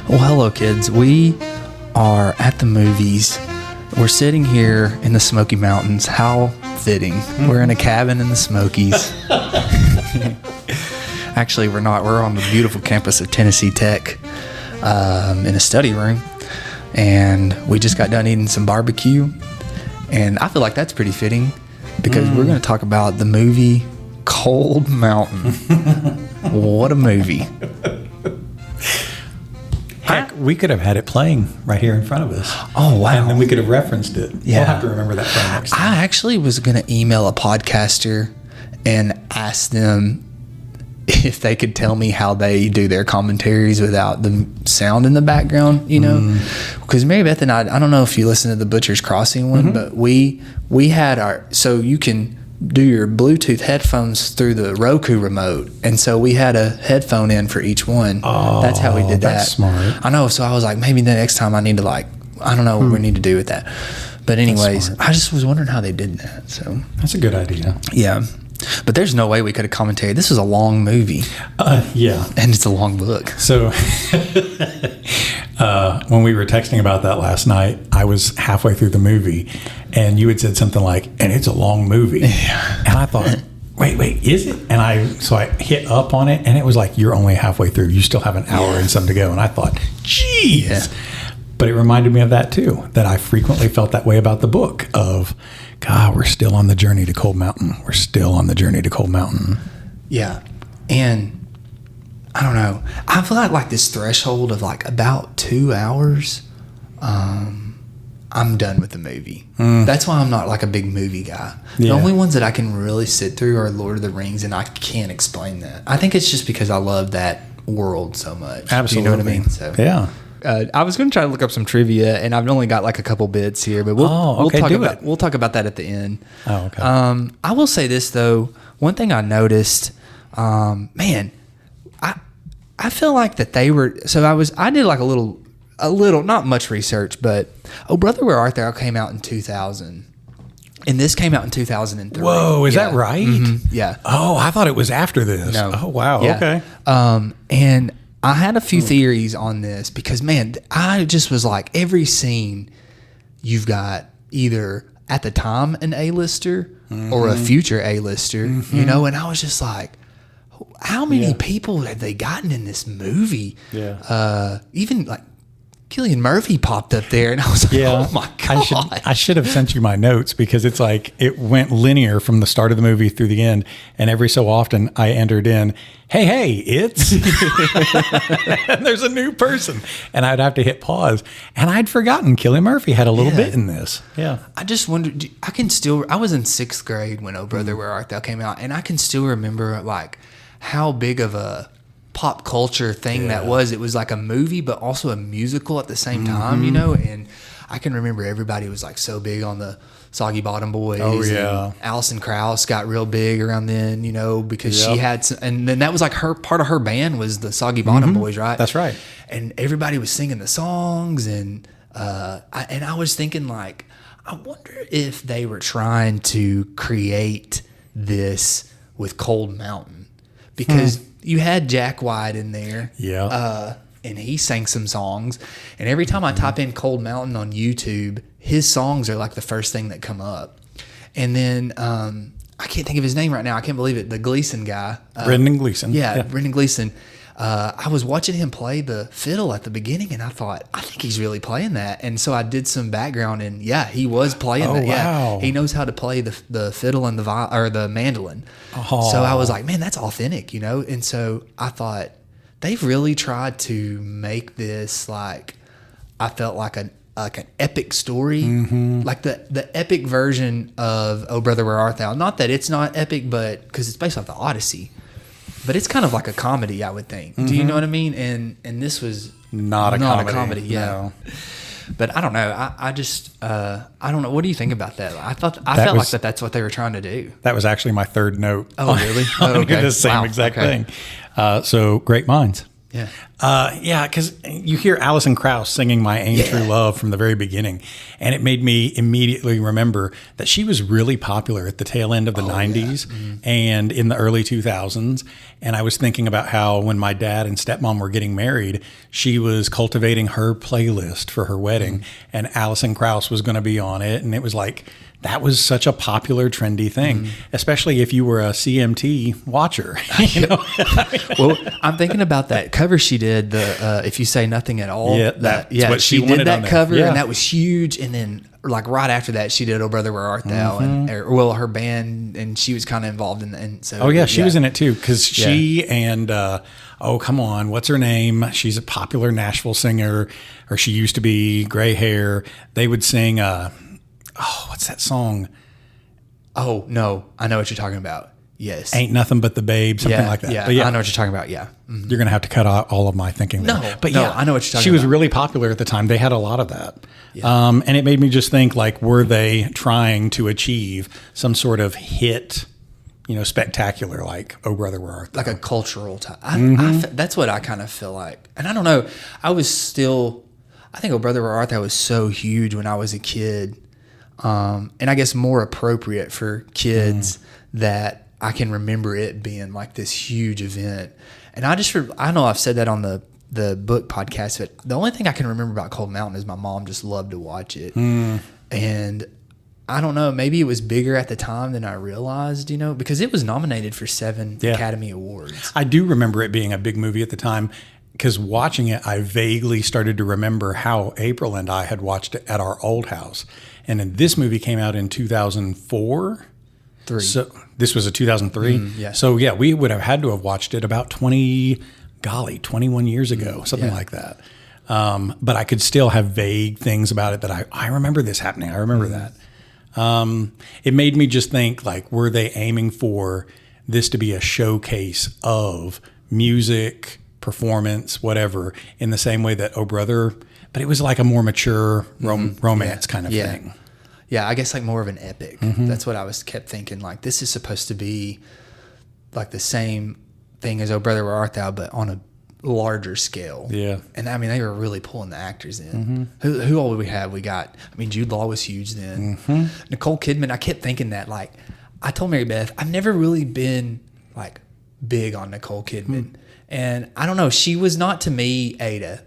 Well, hello, kids. We are at the movies. We're sitting here in the Smoky Mountains. How fitting. We're in a cabin in the Smokies. Actually, we're not. We're on the beautiful campus of Tennessee Tech in a study room. And we just got done eating some barbecue. And I feel like that's pretty fitting because we're going to talk about the movie Cold Mountain. What a movie. Heck, we could have had it playing right here in front of us. Oh, wow. And then we could have referenced it. Yeah. We'll have to remember that for next time. I actually was going to email a podcaster and ask them if they could tell me how they do their commentaries without the sound in the background, you know? Because Mary Beth and I don't know if you listen to the Butcher's Crossing one, but we had our, so you can do your Bluetooth headphones through the Roku remote. And so we had a headphone in for each one. Oh, that's how we did that. That's smart. I know. So I was like, maybe the next time I need to I don't know what we need to do with that. But anyways, I just was wondering how they did that. So that's a good idea. Yeah. But there's no way we could have commentated. This was a long movie. Yeah. And it's a long book. So when we were texting about that last night, I was halfway through the movie and you had said something like, and it's a long movie. Yeah. And I thought, wait, is it? And I hit up on it and it was like, you're only halfway through. You still have an hour and some to go. And I thought, geez. Yeah. But it reminded me of that too, that I frequently felt that way about the book of, God, we're still on the journey to Cold Mountain. We're still on the journey to Cold Mountain. Yeah. And I don't know. I feel like this threshold of like about 2 hours, I'm done with the movie. That's why I'm not like a big movie guy. The only ones that I can really sit through are Lord of the Rings, and I can't explain that. I think it's just because I love that world so much. Absolutely. Do you know what I mean? So yeah. I was going to try to look up some trivia, and I've only got like a couple bits here, but we'll talk about that at the end. Oh, okay. I will say this though. One thing I noticed, man, I feel like that they were. So I did like a little, not much research, but Oh Brother, Where Art Thou came out in 2000. And this came out in 2003. Whoa, is that right? Mm-hmm. Yeah. Oh, I thought it was after this. No. Oh, wow. Yeah. Okay. And I had a few theories on this because, man, I just was like, every scene you've got either at the time an A-lister or a future A-lister, you know? And I was just like, how many people have they gotten in this movie? Yeah. Even like Cillian Murphy popped up there, and I was like, oh my God. I should have sent you my notes because it's like it went linear from the start of the movie through the end. And every so often I entered in, hey, it's, and there's a new person. And I'd have to hit pause. And I'd forgotten Cillian Murphy had a little bit in this. Yeah. I just wondered, I was in 6th grade when Oh Brother, Where Art Thou came out. And I can still remember like how big of a pop culture thing that was. It was like a movie but also a musical at the same time, you know. And I can remember everybody was like so big on the Soggy Bottom Boys. Oh yeah. And Alison Krauss got real big around then, you know, because she had some, and then that was like her part of her band was the Soggy Bottom Boys, right? That's right. And everybody was singing the songs, and I was thinking like, I wonder if they were trying to create this with Cold Mountain, because you had Jack White in there. Yeah. And he sang some songs. And every time I type in Cold Mountain on YouTube, his songs are like the first thing that come up. And then I can't think of his name right now. I can't believe it. The Gleason guy. Brendan Gleason. Yeah, Brendan Gleason. I was watching him play the fiddle at the beginning, and I thought, I think he's really playing that. And so I did some background, and he was playing that. Wow. Yeah, he knows how to play the fiddle and the mandolin. Oh. So I was like, man, that's authentic, you know. And so I thought they've really tried to make this like, I felt like an epic story, like the epic version of Oh Brother, Where Art Thou. Not that it's not epic, but because it's based off the Odyssey. But it's kind of like a comedy, I would think. Do you know what I mean? And this was not a comedy. Yeah. No. But I don't know. I just I don't know. What do you think about that? I felt like that's what they were trying to do. That was actually my third note. Oh, really? Okay. The same exact thing. So great minds. Yeah. Yeah, because you hear Alison Krauss singing My Aim True Love from the very beginning, and it made me immediately remember that she was really popular at the tail end of the 90s and in the early 2000s. And I was thinking about how when my dad and stepmom were getting married, she was cultivating her playlist for her wedding, and Alison Krauss was going to be on it. And it was like, that was such a popular, trendy thing, especially if you were a CMT watcher. You know? Well, I'm thinking about that cover she did, the If You Say Nothing at All. Yeah, that's what she did wanted that on there. cover, Yeah. and that was huge. And then, like right after that, she did "Oh Brother Where Art Thou," and her band, and she was kind of involved in. And so, Oh yeah, she was in it too, because she and oh come on, what's her name? She's a popular Nashville singer, or she used to be. Gray hair. They would sing. What's that song? Oh no, I know what you're talking about. Yes, Ain't Nothing But the Babe, something like that. Yeah, But I know what you're talking about. Yeah, you're gonna have to cut out all of my thinking there. No, I know what you're talking she was about. really popular at the time. They had a lot of that. And it made me just think, like, were they trying to achieve some sort of hit, spectacular, like "Oh Brother Where Art Thou"? like a cultural type. That's what I kind of feel like. And I don't know. I think "Oh Brother Where Art Thou" was so huge when I was a kid, and I guess more appropriate for kids that I can remember it being like this huge event. And I know I've said that on the book podcast, but the only thing I can remember about Cold Mountain is my mom just loved to watch it. And I don't know, maybe it was bigger at the time than I realized, because it was nominated for 7 Academy Awards. I do remember it being a big movie at the time, because watching it, I vaguely started to remember how April and I had watched it at our old house. And then this movie came out in 2004. So this was a 2003. Yeah. So yeah, we would have had to have watched it about 21 years ago, something like that. But I could still have vague things about it that I remember this happening. I remember that. It made me just think, like, were they aiming for this to be a showcase of music, performance, whatever, in the same way that "Oh Brother," but it was like a more mature romance kind of thing. Yeah, I guess like more of an epic. That's what I kept thinking. Like, this is supposed to be like the same thing as "Oh Brother Where Art Thou," but on a larger scale. Yeah. And I mean, they were really pulling the actors in. Who all did we have? Jude Law was huge then. Nicole Kidman. I kept thinking that, like, I told Mary Beth, I've never really been like big on Nicole Kidman. And I don't know, she was not to me Ada.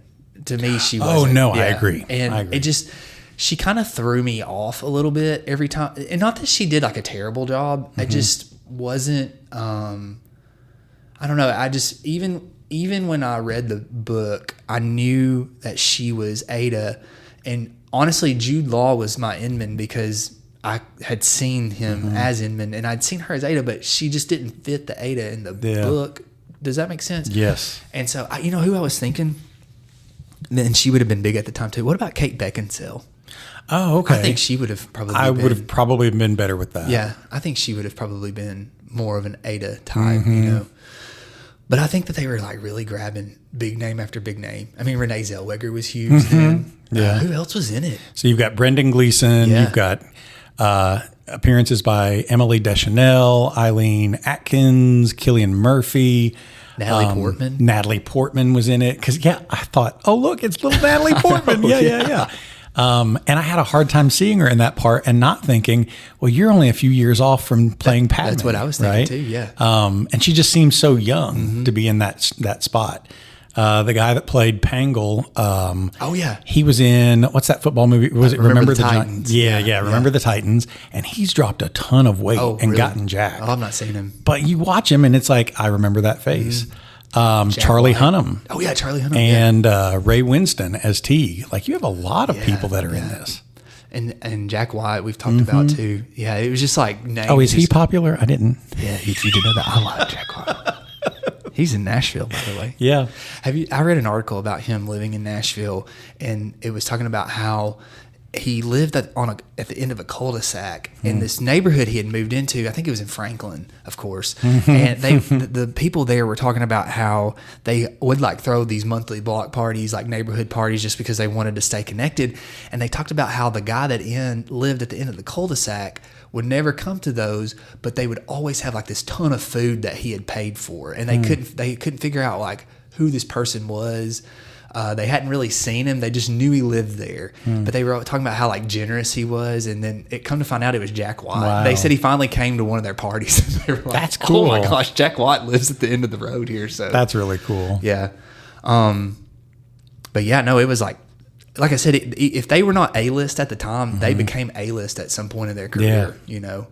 To me, she was. Oh no, I agree. And I agree. it just, she kind of threw me off a little bit every time. And not that she did like a terrible job. I just wasn't, I don't know. I just, even when I read the book, I knew that she was Ada. And honestly, Jude Law was my Inman because I had seen him as Inman and I'd seen her as Ada, but she just didn't fit the Ada in the book. Does that make sense? Yes. And so, who I was thinking? And she would have been big at the time too. What about Kate Beckinsale? Oh, okay. I think she would have probably would have probably been better with that. Yeah, I think she would have probably been more of an Ada type, But I think that they were like really grabbing big name after big name. I mean, Rene Zellweger was huge then. Yeah. Who else was in it? So you've got Brendan Gleeson. Yeah. You've got appearances by Emily Deschanel, Eileen Atkins, Cillian Murphy. Natalie Portman was in it. Because, I thought, oh, look, it's little Natalie Portman. Yeah. And I had a hard time seeing her in that part and not thinking, well, you're only a few years off from playing Padme. That's what I was thinking right? too, yeah. And she just seemed so young to be in that spot. The guy that played Pangle. He was in, what's that football movie? Was it Remember the Titans? Remember the Titans. And he's dropped a ton of weight and gotten jacked. Oh, I've not seen him. But you watch him and it's like, I remember that face. Charlie Hunnam. Oh, yeah, Charlie Hunnam. And Ray Winston as T. Like, you have a lot of people that are in this. And Jack White, we've talked about too. Yeah, it was just like names. Oh, is he popular? I didn't. Yeah, you didn't know that. I like Jack White. He's in Nashville, by the way. Yeah. I read an article about him living in Nashville, and it was talking about how he lived at the end of a cul-de-sac in this neighborhood he had moved into. I think it was in Franklin, of course. And the people there were talking about how they would like throw these monthly block parties, like neighborhood parties, just because they wanted to stay connected. And they talked about how the guy that lived at the end of the cul-de-sac would never come to those, but they would always have like this ton of food that he had paid for, and they couldn't figure out like who this person was. They hadn't really seen him. They just knew he lived there. But they were talking about how like generous he was. And then it come to find out it was Jack White. Wow. They said he finally came to one of their parties. And they were like, That's cool. Oh my gosh, Jack White lives at the end of the road here. So That's really cool. yeah. But yeah, no, it was like I said, if they were not A-list at the time, they became A-list at some point in their career, you know?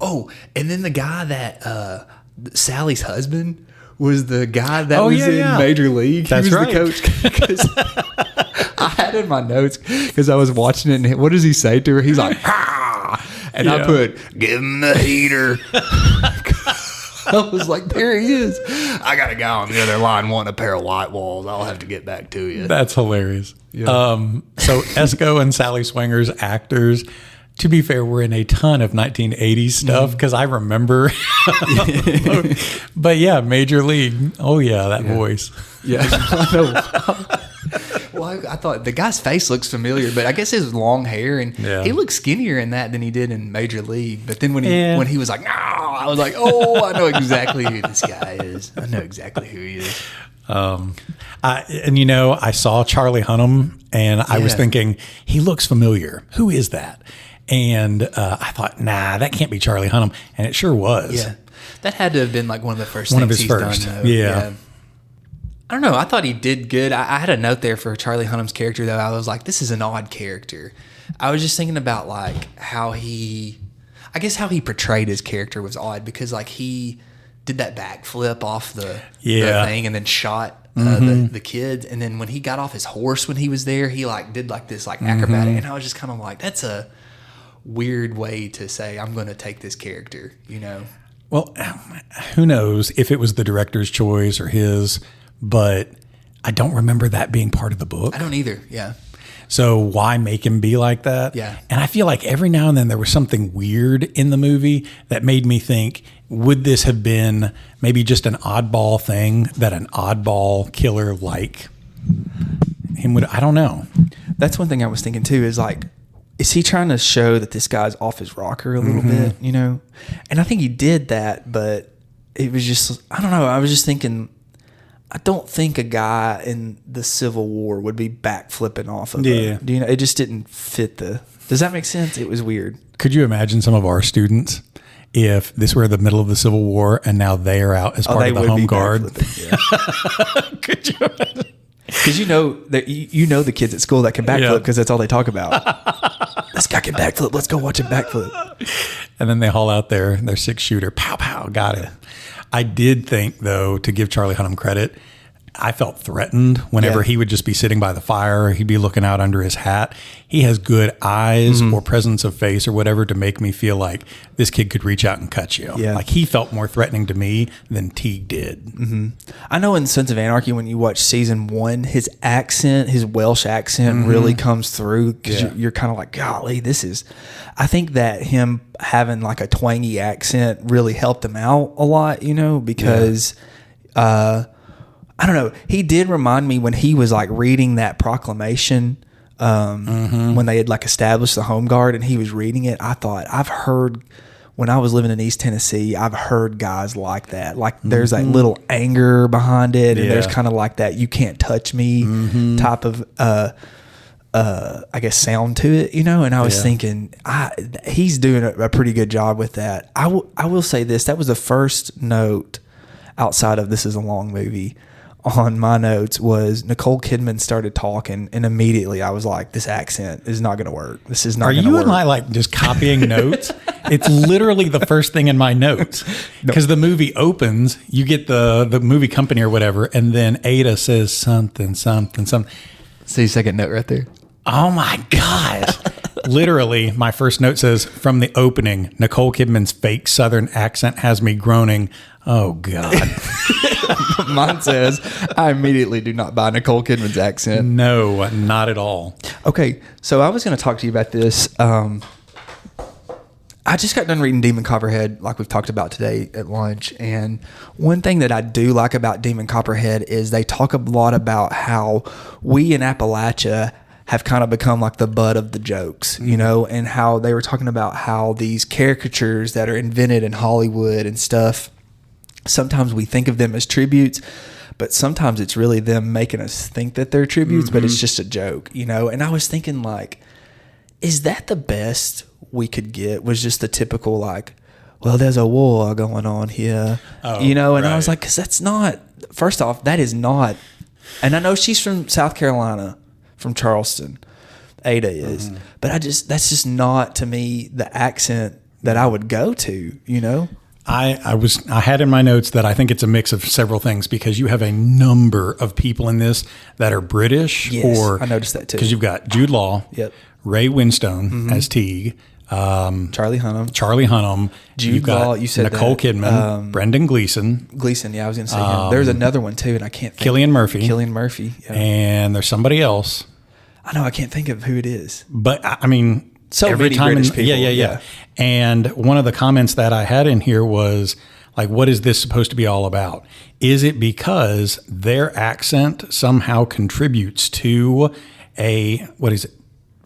Oh, and then the guy that, Sally's husband was the guy that was in Major League. That's he was right. the coach. 'Cause I had in my notes because I was watching it, and what does he say to her? He's like, ah! And I put, give him the heater. I was like, there he is. I got a guy on the other line wanting a pair of white walls. I'll have to get back to you. That's hilarious. Yeah. So Esco and Sally Swinger's actors, to be fair, were in a ton of 1980s stuff because I remember. But yeah, Major League. Oh yeah, that voice. Yeah, I know. Well, I thought the guy's face looks familiar, but I guess his long hair and he looked skinnier in that than he did in Major League. But then when he was like, no, I was like, oh, I know exactly who this guy is. I know exactly who he is. I saw Charlie Hunnam, and I was thinking he looks familiar. Who is that? And I thought, nah, that can't be Charlie Hunnam, and it sure was. Yeah, that had to have been like one of the first One of things his he's first. done. Though. Yeah. I don't know. I thought he did good. I had a note there for Charlie Hunnam's character, though. I was like, this is an odd character. I was just thinking about like how he portrayed his character was odd because like he did that backflip off the thing and then shot the kids. And then when he got off his horse when he was there, he like did like this like acrobatic. And I was just kind of like, that's a weird way to say I'm going to take this character, you know? Well, who knows if it was the director's choice or his, but I don't remember that being part of the book. I don't either. Yeah. So why make him be like that? Yeah. And I feel like every now and then there was something weird in the movie that made me think, would this have been maybe just an oddball thing that an oddball killer like him would, I don't know. That's one thing I was thinking too is like, is he trying to show that this guy's off his rocker a little bit, you know? And I think he did that, but it was just, I don't know. I was just thinking, I don't think a guy in the Civil War would be backflipping off of it. You know, it just didn't fit does that make sense? It was weird. Could you imagine some of our students if this were the middle of the Civil War and now they are out as part of the home guard? Yeah. Could you imagine? Because you know the kids at school that can backflip because that's all they talk about. This guy can backflip. Let's go watch him backflip. And then they haul out their 6-shooter. Pow, pow. Got it. I did think, though, to give Charlie Hunnam credit, I felt threatened whenever he would just be sitting by the fire. He'd be looking out under his hat. He has good eyes or presence of face or whatever to make me feel like this kid could reach out and cut you. Yeah. Like he felt more threatening to me than Teague did. Mm-hmm. I know in Sons of Anarchy, when you watch season 1, his accent, his Welsh accent really comes through because you're kind of like, golly, I think that him having like a twangy accent really helped him out a lot, you know, because I don't know. He did remind me when he was like reading that proclamation when they had like established the home guard and he was reading it. I thought I've heard when I was living in East Tennessee, I've heard guys like that. Like there's that little anger behind it, and there's kind of like that "you can't touch me" type of I guess sound to it, you know. And I was thinking, he's doing a pretty good job with that. I will say this: that was the first note outside of "this is a long movie" on my notes was Nicole Kidman started talking, and immediately I was like, this accent is not going to work. This is not going to work. Are you and I like just copying notes? It's literally the first thing in my notes. Because the movie opens, you get the movie company or whatever, and then Ada says something. See, second note right there. Oh my gosh. Literally, my first note says, from the opening, Nicole Kidman's fake Southern accent has me groaning. Oh, God. Mine says, I immediately do not buy Nicole Kidman's accent. No, not at all. Okay, so I was going to talk to you about this. I just got done reading Demon Copperhead, like we've talked about today at lunch. And one thing that I do like about Demon Copperhead is they talk a lot about how we in Appalachia have kind of become like the butt of the jokes, you know, and how they were talking about how these caricatures that are invented in Hollywood and stuff, sometimes we think of them as tributes, but sometimes it's really them making us think that they're tributes, but it's just a joke, you know? And I was thinking, like, is that the best we could get? Was just the typical, like, well, there's a war going on here, you know? And I was like, because that's not, first off, that is not, and I know she's from South Carolina, from Charleston, Ada is, but that's just not, to me, the accent that I would go to, you know? I had in my notes that I think it's a mix of several things, because you have a number of people in this that are British. Yes, or I noticed that too. Because you've got Jude Law, Ray Winstone as Teague, Charlie Hunnam, Jude you've got Law, you said Nicole Kidman, Brendan Gleeson, yeah, I was going to say him. There's another one too, and I can't think. Cillian Murphy, yeah. And there's somebody else. I know, I can't think of who it is. But I mean, so every many time British people. Yeah. And one of the comments that I had in here was like, what is this supposed to be all about? Is it because their accent somehow contributes to what is it?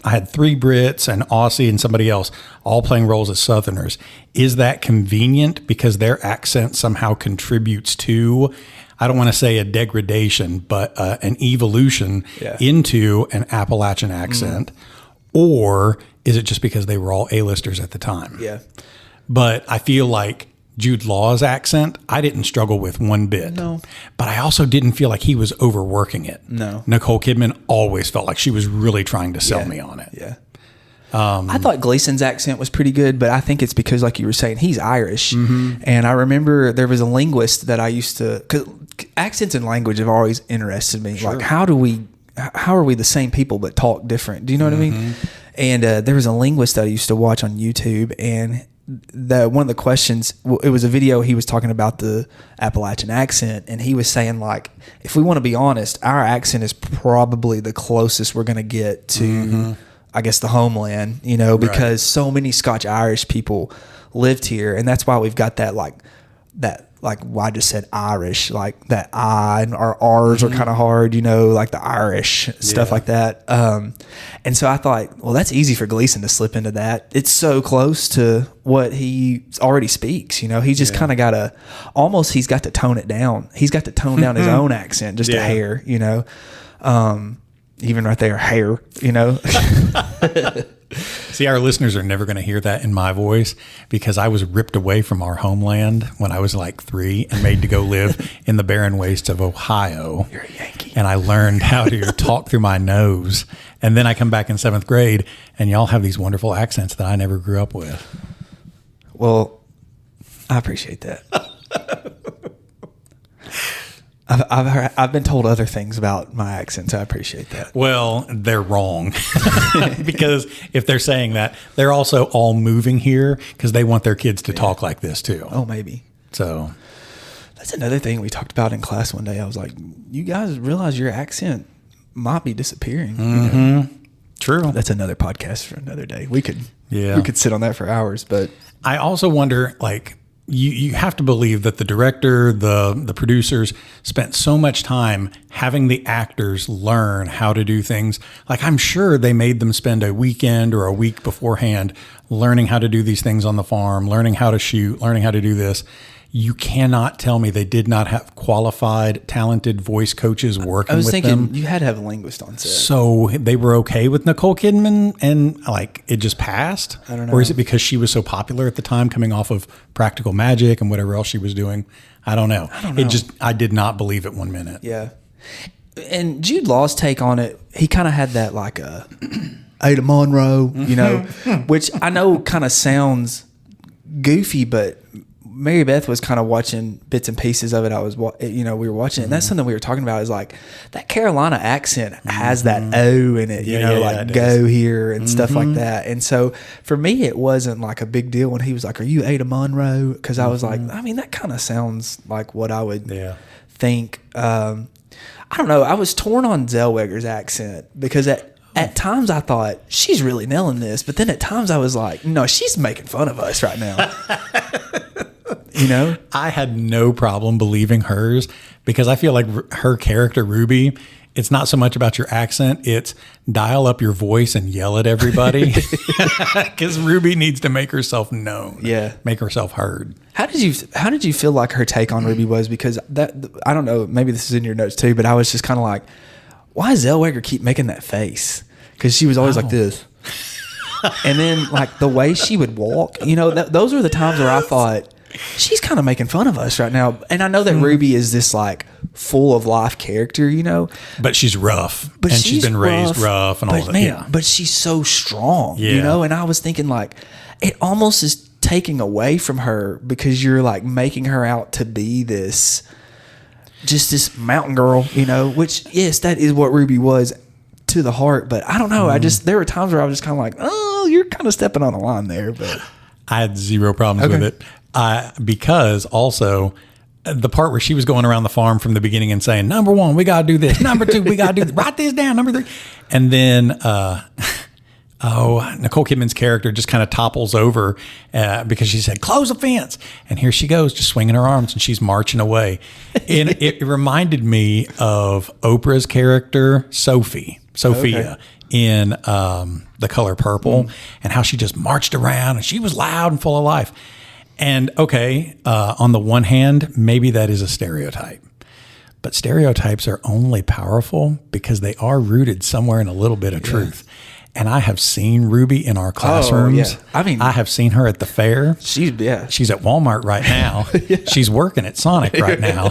I had 3 Brits, an Aussie, and somebody else all playing roles as Southerners. Is that convenient because their accent somehow contributes to, I don't want to say a degradation, but an evolution into an Appalachian accent? Or is it just because they were all A-listers at the time? Yeah. But I feel like Jude Law's accent, I didn't struggle with one bit. No. But I also didn't feel like he was overworking it. No. Nicole Kidman always felt like she was really trying to sell me on it. Yeah. I thought Gleason's accent was pretty good, but I think it's because, like you were saying, he's Irish. And I remember there was a linguist that I used to, because accents and language have always interested me. Sure. Like, how are we the same people but talk different? Do you know what I mean? And there was a linguist that I used to watch on YouTube, and one of the questions, it was a video, he was talking about the Appalachian accent, and he was saying, like, if we want to be honest, our accent is probably the closest we're going to get to, I guess, the homeland, you know, because so many Scotch-Irish people lived here, and that's why we've got that, like, well, I just said Irish, like that I and our R's are kind of hard, you know, like the Irish stuff like that. And so I thought, well, that's easy for Gleason to slip into that. It's so close to what he already speaks, you know. He's just kind of he's got to tone it down. He's got to tone down his own accent just a hair, you know. Even right there, hair, you know. See, our listeners are never going to hear that in my voice, because I was ripped away from our homeland when I was like 3 and made to go live in the barren wastes of Ohio. You're a Yankee. And I learned how to talk through my nose. And then I come back in 7th grade, and y'all have these wonderful accents that I never grew up with. Well, I appreciate that. I've been told other things about my accent, so I appreciate that. Well, they're wrong. Because if they're saying that, they're also all moving here because they want their kids to talk like this too. Oh, maybe. So that's another thing we talked about in class one day. I was like, you guys realize your accent might be disappearing. You know? True. That's another podcast for another day. We could sit on that for hours. But I also wonder, like, you have to believe that the director, the producers spent so much time having the actors learn how to do things. Like, I'm sure they made them spend a weekend or a week beforehand learning how to do these things on the farm, learning how to shoot, learning how to do this. You cannot tell me they did not have qualified, talented voice coaches working with them. I was thinking you had to have a linguist on set. So they were okay with Nicole Kidman, and like it just passed? I don't know. Or is it because she was so popular at the time, coming off of Practical Magic and whatever else she was doing? I don't know. I did not believe it 1 minute. Yeah. And Jude Law's take on it, he kind of had that like a Ada Monroe, you know, which I know kind of sounds goofy, but Mary Beth was kind of watching bits and pieces of it. We were watching it. And that's something we were talking about, is like that Carolina accent has that O in it, like go here and stuff like that. And so for me, it wasn't like a big deal when he was like, are you Ada Monroe? Because I was like, I mean, that kind of sounds like what I would think. I don't know. I was torn on Zellweger's accent because at times I thought she's really nailing this. But then at times I was like, no, she's making fun of us right now. You know, I had no problem believing hers because I feel like her character Ruby it's not so much about your accent. It's dial up your voice and yell at everybody because Ruby needs to make herself known. Yeah. Make herself heard. How did you feel like her take on Ruby was? Because I don't know, maybe this is in your notes too, but I was just kind of like, why does Zellweger keep making that face? Because she was always like this. And then like the way she would walk, those were the times where I thought, she's kind of making fun of us right now. And I know that Ruby is this like full of life character, but she's rough, and she's been raised rough and all that. Yeah, but she's so strong, and I was thinking like, it almost is taking away from her because you're like making her out to be this mountain girl, which yes, that is what Ruby was to the heart. But I don't know. There were times where I was just kind of like, oh, you're kind of stepping on a line there. But I had zero problems with it. Because also the part where she was going around the farm from the beginning and saying, number 1, we got to do this. Number 2, we got to do this. Write this down. Number 3. And then, Nicole Kidman's character just kind of topples over because she said, close the fence. And here she goes, just swinging her arms, and she's marching away. And it reminded me of Oprah's character, Sophia, in The Color Purple, and how she just marched around, and she was loud and full of life. And on the one hand, maybe that is a stereotype. But stereotypes are only powerful because they are rooted somewhere in a little bit of truth. And I have seen Ruby in our classrooms. Oh, yeah. I mean, I have seen her at the fair. She's at Walmart right now. She's working at Sonic right now.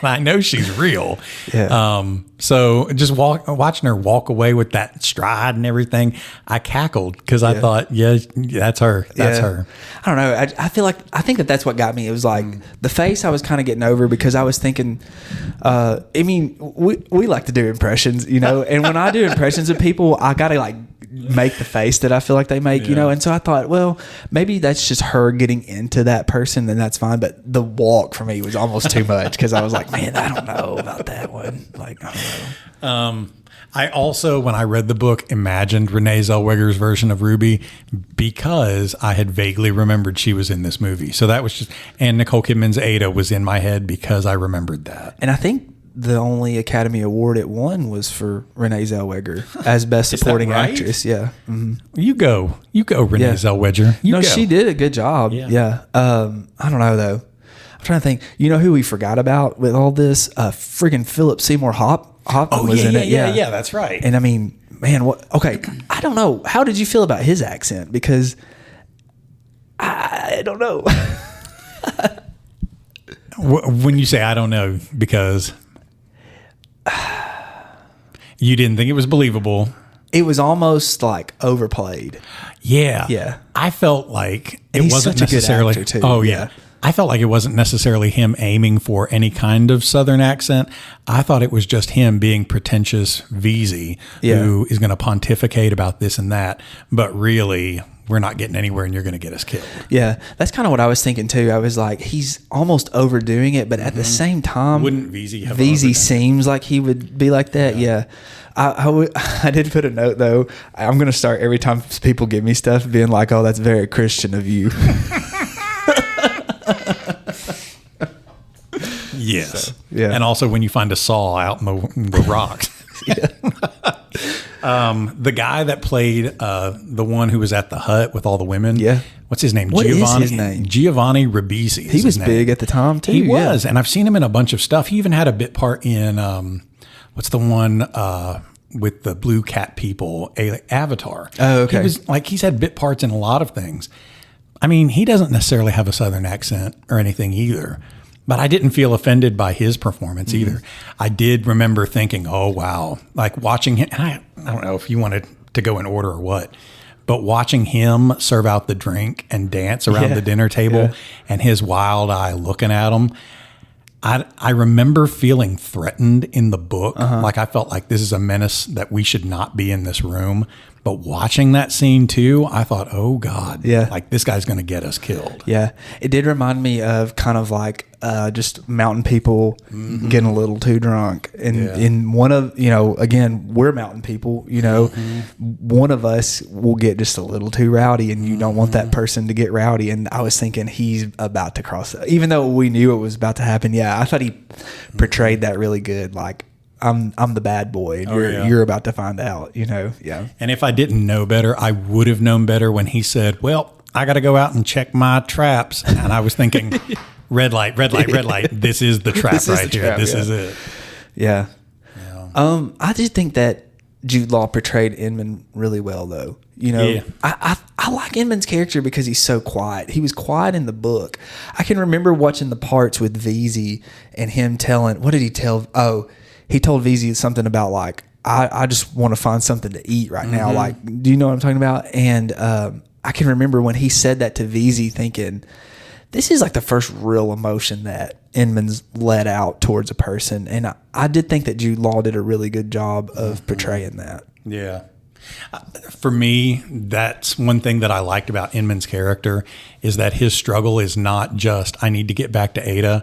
I know she's real. Yeah. So just watching her walk away with that stride and everything, I cackled because I thought, that's her. That's her. I don't know. I think that's what got me. It was like the face I was kind of getting over because I was thinking, we like to do impressions, and when I do impressions of people, I got to like make the face that I feel like they make, and so I thought, well, maybe that's just her getting into that person, then that's fine. But the walk for me was almost too much because I was like, man, I don't know about that one. Like, I don't know. I also, when I read the book, imagined Rene Zellweger's version of Ruby because I had vaguely remembered she was in this movie. So that was and Nicole Kidman's Ada was in my head because I remembered that. And I think the only Academy Award it won was for Rene Zellweger as Best Supporting Actress. Yeah. Mm-hmm. You go, Rene Zellweger. She did a good job. Yeah. I don't know though. I'm trying to think. You know who we forgot about with all this? Friggin' Philip Seymour Hoffman was in it. Yeah, that's right. And I mean, man, okay. I don't know. How did you feel about his accent? Because I don't know. When you say I don't know, because you didn't think it was believable. It was almost like overplayed. Yeah. Yeah. I felt like it wasn't necessarily. Such a good actor too. Oh, yeah. I felt like it wasn't necessarily him aiming for any kind of Southern accent. I thought it was just him being pretentious VZ who is going to pontificate about this and that. But really, we're not getting anywhere and you're going to get us killed. Yeah, that's kind of what I was thinking too. I was like, he's almost overdoing it, but at the same time, wouldn't VZ have VZ seems like he would be like that. Yeah. I did put a note though. I'm going to start every time people give me stuff being like, oh, that's very Christian of you. Yes. So, yeah. And also when you find a saw out in the rocks. The guy that played the one who was at the hut with all the women. Yeah. What's his name? What is his name? Giovanni Ribisi. He was big at the time too. He was. And I've seen him in a bunch of stuff. He even had a bit part in, what's the one with the blue cat people, Avatar. Oh, okay. He's had bit parts in a lot of things. I mean, he doesn't necessarily have a Southern accent or anything either. But I didn't feel offended by his performance either. I did remember thinking, oh, wow. Like watching him, and I don't know if you wanted to go in order or what, but watching him serve out the drink and dance around the dinner table and his wild eye looking at him, I remember feeling threatened in the book. Like I felt like this is a menace that we should not be in this room. But watching that scene too, I thought, oh God, like this guy's going to get us killed. Yeah. It did remind me of kind of like just mountain people getting a little too drunk. And in one of, again, we're mountain people, one of us will get just a little too rowdy and you don't want that person to get rowdy. And I was thinking he's about to cross that. Even though we knew it was about to happen. Yeah. I thought he portrayed that really good. Like, I'm the bad boy, and you're about to find out, you know. Yeah. And if I didn't know better, I would have known better when he said, "Well, I got to go out and check my traps." And I was thinking, red light, red light, red light. This is the trap right here. This is it. Yeah. I just think that Jude Law portrayed Inman really well, though. You know, I like Inman's character because he's so quiet. He was quiet in the book. I can remember watching the parts with VZ and him telling, what did he tell? Oh, he told VZ something about like, I just want to find something to eat right now. Like, do you know what I'm talking about? And I can remember when he said that to VZ thinking, this is like the first real emotion that Inman's let out towards a person. And I did think that Jude Law did a really good job of portraying that. Yeah. For me, that's one thing that I liked about Inman's character is that his struggle is not just, I need to get back to Ada.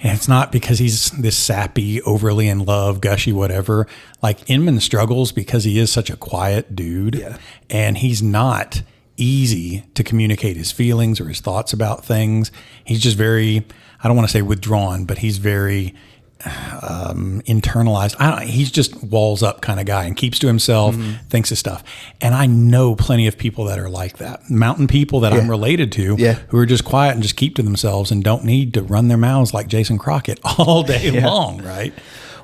And it's not because he's this sappy, overly in love, gushy, whatever. Like Inman struggles because he is such a quiet dude. Yeah. And he's not easy to communicate his feelings or his thoughts about things. He's just very, I don't want to say withdrawn, but he's very internalized. He's just walls up kind of guy and keeps to himself, thinks his stuff. And I know plenty of people that are like that. Mountain people that I'm related to who are just quiet and just keep to themselves and don't need to run their mouths like Jason Crockett all day long, right?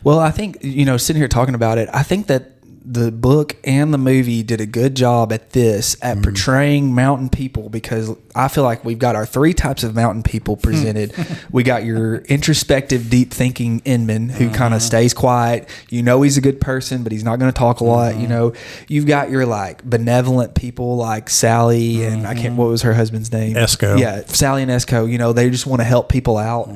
Well, I think, you know, sitting here talking about it, I think that the book and the movie did a good job at portraying mountain people, because I feel like we've got our three types of mountain people presented. We got your introspective, deep thinking Inman who kind of stays quiet. You know, he's a good person, but he's not going to talk a lot. You know, you've got your like benevolent people like Sally and what was her husband's name? Esco. Yeah. Sally and Esco, you know, they just want to help people out.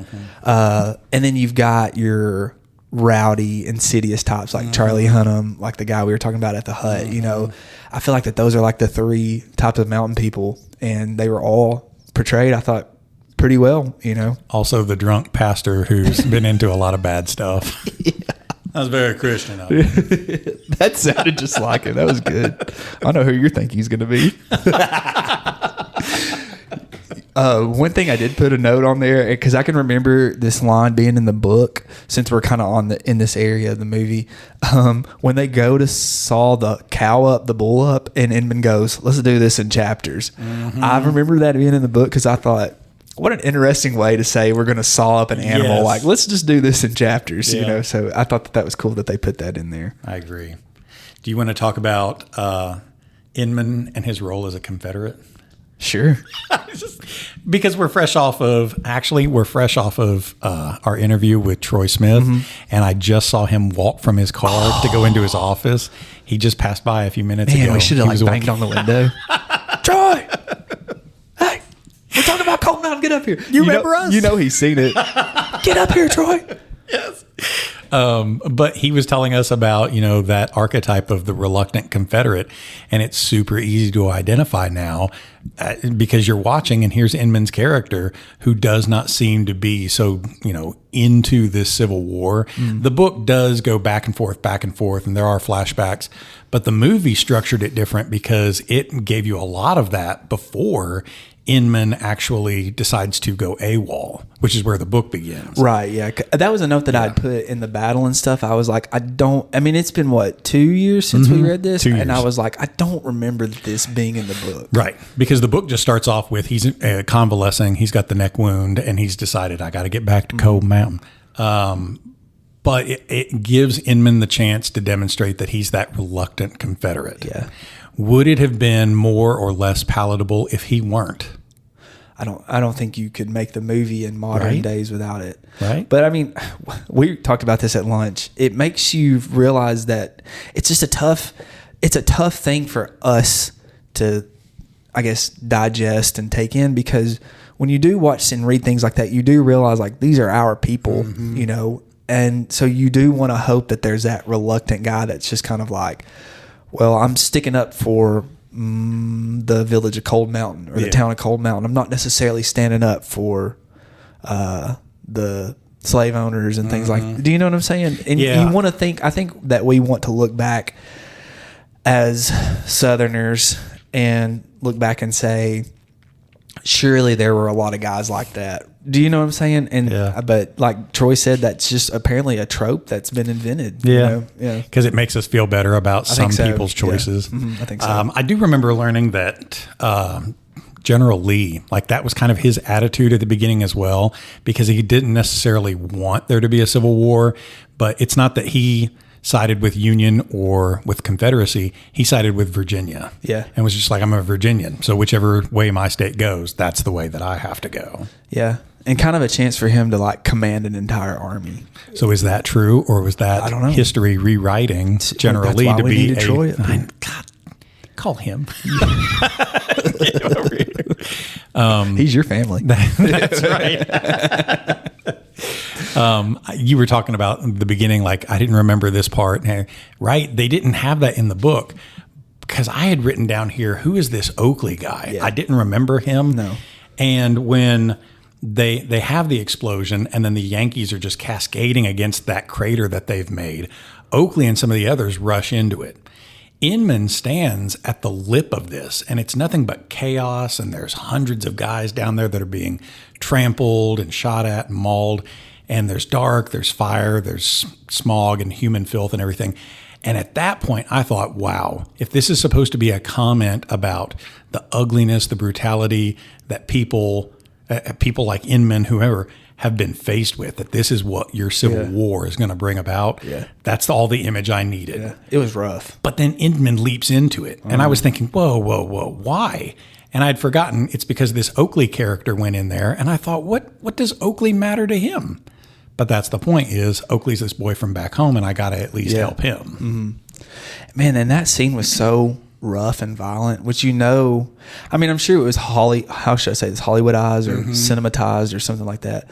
And then you've got your rowdy, insidious types like Charlie Hunnam, like the guy we were talking about at the hut. You know, I feel like that those are like the three types of mountain people, and they were all portrayed, I thought, pretty well, you know. Also the drunk pastor who's been into a lot of bad stuff. That was very Christian of him. That sounded just like it. That was good. I know who you're thinking he's going to be. One thing I did put a note on there, because I can remember this line being in the book, since we're kind of in this area of the movie, when they go to saw the cow up, the bull up, and Inman goes, let's do this in chapters. I remember that being in the book because I thought, what an interesting way to say we're going to saw up an animal. Like, let's just do this in chapters, you know? So I thought that was cool that they put that in there. I agree. Do you want to talk about Inman and his role as a Confederate? Sure. Because we're fresh off of our interview with Troy Smith, and I just saw him walk from his car to go into his office. He just passed by a few minutes ago. Man, we should have like banged on the window. Troy! Hey, we're talking about Cold Mountain. Get up here. You remember us? You know he's seen it. Get up here, Troy. Yes. But he was telling us about, you know, that archetype of the reluctant Confederate, and it's super easy to identify now because you're watching, and here's Inman's character who does not seem to be so, you know, into this Civil War. The book does go back and forth, and there are flashbacks, but the movie structured it different because it gave you a lot of that before Inman actually decides to go AWOL, which is where the book begins. Right, yeah. That was a note that I'd put in the battle and stuff. I was like, it's been, 2 years since we read this? 2 years. And I was like, I don't remember this being in the book. Right, because the book just starts off with he's convalescing, he's got the neck wound, and he's decided, I got to get back to Cold Mountain. But it gives Inman the chance to demonstrate that he's that reluctant Confederate. Yeah. Would it have been more or less palatable if he weren't? I don't think you could make the movie in modern days without it. Right. But I mean, we talked about this at lunch. It makes you realize that it's just a tough thing for us to, I guess, digest and take in, because when you do watch and read things like that, you do realize like these are our people, you know, and so you do want to hope that there's that reluctant guy that's just kind of like, well, I'm sticking up for the village of Cold Mountain or the town of Cold Mountain. I'm not necessarily standing up for the slave owners and things like. Do you know what I'm saying? And you want to think. I think that we want to look back as Southerners and look back and say, surely there were a lot of guys like that Do you know what I'm saying? And Yeah. but like Troy said, that's just apparently a trope that's been invented. Yeah. You know? Yeah. Because it makes us feel better about some think so. people's choices. Yeah. I think so. I do remember learning that General Lee, like that was kind of his attitude at the beginning as well, because he didn't necessarily want there to be a civil war, but it's not that he sided with Union or with Confederacy. He sided with Virginia. Yeah. And was just like, I'm a Virginian. So whichever way my state goes, that's the way that I have to go. Yeah. And kind of a chance for him to like command an entire army. So is that true, or was that I don't know. history rewriting General That's Lee why to we be needed Troy up here. God, call him. He's your family. That's right. You were talking about in the beginning, like I didn't remember this part, right? They didn't have that in the book because I had written down here, who is this Oakley guy? Yeah. I didn't remember him. No. And when they have the explosion and then the Yankees are just cascading against that crater that they've made, Oakley and some of the others rush into it. Inman stands at the lip of this, and it's nothing but chaos, and there's hundreds of guys down there that are being trampled and shot at and mauled, and there's dark, there's fire, there's smog and human filth and everything. And at that point, I thought, wow, if this is supposed to be a comment about the ugliness, the brutality that people like Inman, whoever, have been faced with, that this is what your civil war is going to bring about. Yeah. That's all the image I needed. Yeah. It was rough. But then Inman leaps into it. And I was thinking, whoa, why? And I'd forgotten it's because this Oakley character went in there. And I thought, what does Oakley matter to him? But that's the point, is Oakley's this boy from back home, and I got to at least help him. Mm-hmm. Man, and that scene was so rough and violent, which, you know, I mean, I'm sure it was how should I say this, Hollywoodized or cinematized or something like that.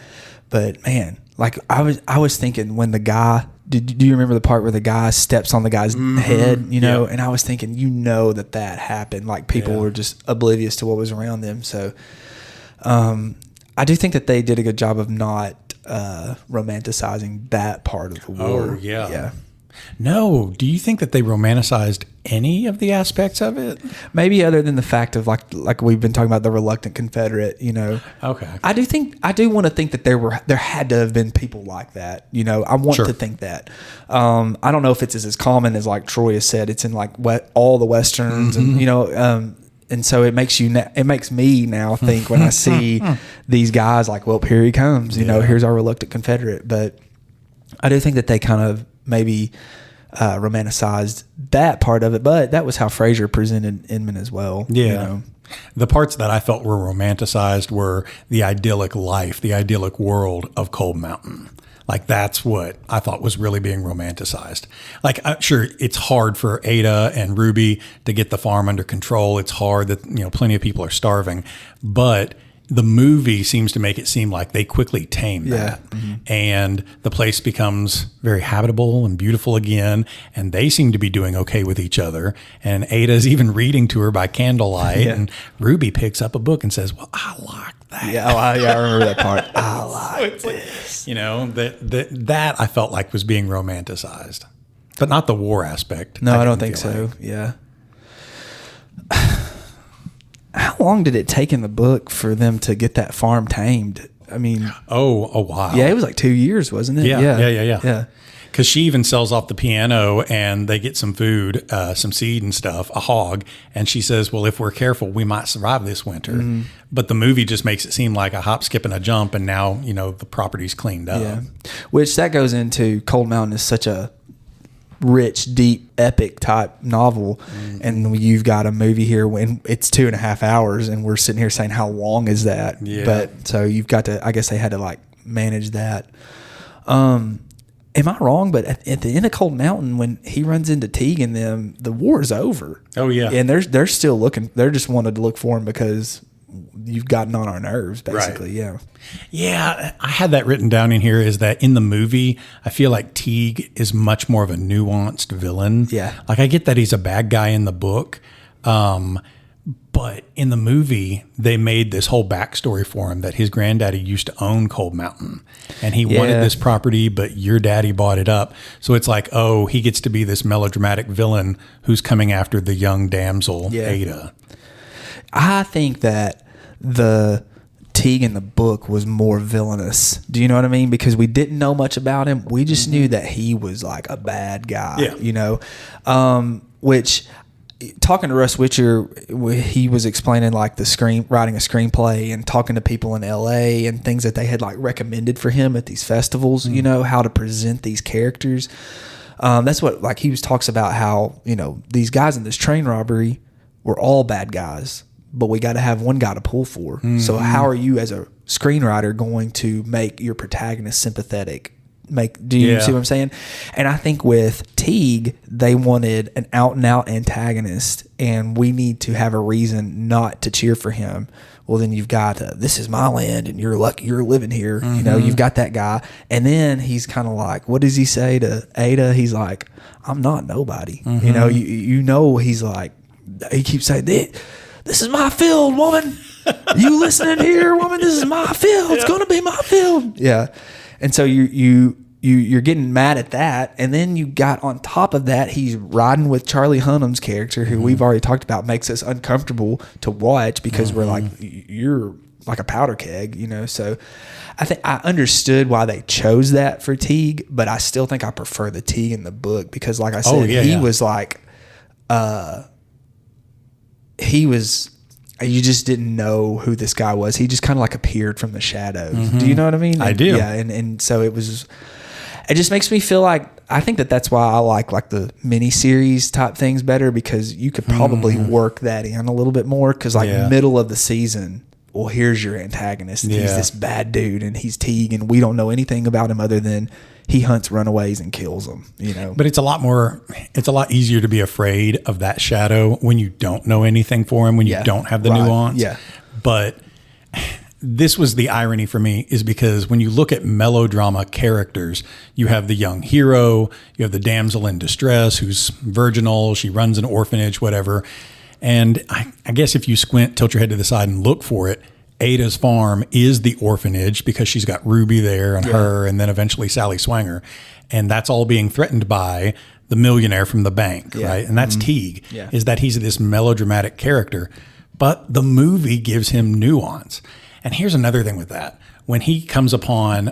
But man, like I was thinking when the guy, do you remember the part where the guy steps on the guy's head, you know? And I was thinking, you know, that happened. Like people were just oblivious to what was around them. So I do think that they did a good job of not romanticizing that part of the war. Oh, yeah. Yeah. No. Do you think that they romanticized any of the aspects of it? Maybe other than the fact of like we've been talking about the reluctant Confederate, you know. Okay. I do want to think that there had to have been people like that, you know. I want to think that. I don't know if it's as common as like Troy has said. It's in like all the westerns, and you know. And so it makes me now think when I see these guys like, well, here he comes, you know, here's our reluctant Confederate. But I do think that they kind of maybe romanticized that part of it, but that was how Frazier presented Inman as well. Yeah. You know? The parts that I felt were romanticized were the idyllic life, the idyllic world of Cold Mountain. Like that's what I thought was really being romanticized. Like, sure, it's hard for Ada and Ruby to get the farm under control. It's hard that, you know, plenty of people are starving, but the movie seems to make it seem like they quickly tame that. And the place becomes very habitable and beautiful again. And they seem to be doing okay with each other. And Ada's even reading to her by candlelight. And Ruby picks up a book and says, well, I like that. Yeah, I remember that part. I like this. You know, that I felt like was being romanticized. But not the war aspect. No, I don't think so. Like. Yeah. How long did it take in the book for them to get that farm tamed? I mean, a while. Yeah, it was like 2 years, wasn't it? Yeah. Because she even sells off the piano, and they get some food, some seed and stuff, a hog, and she says, well, if we're careful, we might survive this winter. But the movie just makes it seem like a hop, skip, and a jump, and now, you know, the property's cleaned up. Yeah. Which that goes into Cold Mountain is such a rich, deep, epic type novel, and you've got a movie here when it's 2.5 hours, and we're sitting here saying, how long is that? But so you've got to, I guess they had to like manage that. Am I wrong? But at the end of Cold Mountain, when he runs into Teague and them, the war is over. Oh yeah, and they're still looking. They're just wanted to look for him because you've gotten on our nerves, basically. Right. Yeah, I had that written down in here, is that in the movie, I feel like Teague is much more of a nuanced villain. Yeah. Like I get that he's a bad guy in the book, but in the movie, they made this whole backstory for him that his granddaddy used to own Cold Mountain, and he wanted this property, but your daddy bought it up. So it's like, oh, he gets to be this melodramatic villain who's coming after the young damsel, Ada. I think that the Teague in the book was more villainous. Do you know what I mean? Because we didn't know much about him. We just knew that he was like a bad guy, you know, which talking to Russ Witcher, he was explaining like writing a screenplay and talking to people in LA and things that they had like recommended for him at these festivals, you know, how to present these characters. That's what, like, he talks about how, you know, these guys in this train robbery were all bad guys, but we got to have one guy to pull for. So how are you as a screenwriter going to make your protagonist sympathetic? Do you see what I'm saying? And I think with Teague, they wanted an out and out antagonist, and we need to have a reason not to cheer for him. Well, then you've got this is my land, and you're lucky you're living here. You know, you've got that guy, and then he's kind of like, what does he say to Ada? He's like, I'm not nobody. You know, you know, he's like, he keeps saying, this is my field, woman. You listening here, woman? This is my field. It's gonna be my field. Yeah. And so you're getting mad at that, and then you got on top of that, he's riding with Charlie Hunnam's character, who we've already talked about, makes us uncomfortable to watch because we're like, you're like a powder keg, you know. So I think I understood why they chose that for Teague, but I still think I prefer the Teague in the book because, like I said, he was like, you just didn't know who this guy was. He just kind of like appeared from the shadows. Do you know what I mean? I do. Yeah. And so it just makes me feel like, I think that's why I like the mini series type things better, because you could probably work that in a little bit more. Cause like middle of the season, well, here's your antagonist. He's this bad dude and he's Teague, and we don't know anything about him other than he hunts runaways and kills them, you know. But it's a lot easier to be afraid of that shadow when you don't know anything for him, when you don't have the nuance. Yeah. But this was the irony for me, is because when you look at melodrama characters, you have the young hero, you have the damsel in distress who's virginal, she runs an orphanage, whatever. And I guess if you squint, tilt your head to the side and look for it, Ada's farm is the orphanage because she's got Ruby there and her, and then eventually Sally Swanger. And that's all being threatened by the millionaire from the bank, right? And that's Teague, is that he's this melodramatic character. But the movie gives him nuance. And here's another thing with that. When he comes upon